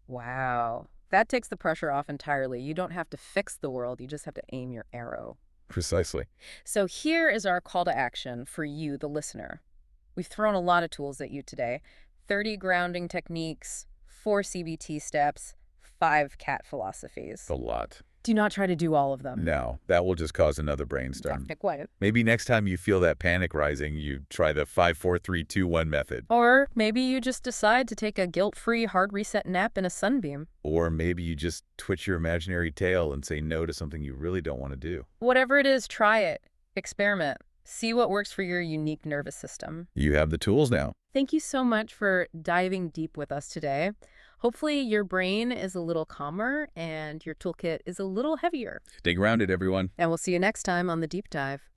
Wow. That takes the pressure off entirely. You don't have to fix the world. You just have to aim your arrow. Precisely. So here is our call to action for you, the listener. We've thrown a lot of tools at you today. 30 grounding techniques, 4 CBT steps, 5 cat philosophies. A lot. Do not try to do all of them. No, that will just cause another brainstorm. Be quiet. Maybe next time you feel that panic rising, you try the 5-4-3-2-1 method. Or maybe you just decide to take a guilt-free hard reset nap in a sunbeam. Or maybe you just twitch your imaginary tail and say no to something you really don't want to do. Whatever it is, try it. Experiment. See what works for your unique nervous system. You have the tools now. Thank you so much for diving deep with us today. Hopefully your brain is a little calmer and your toolkit is a little heavier. Stay grounded, everyone. And we'll see you next time on The Deep Dive.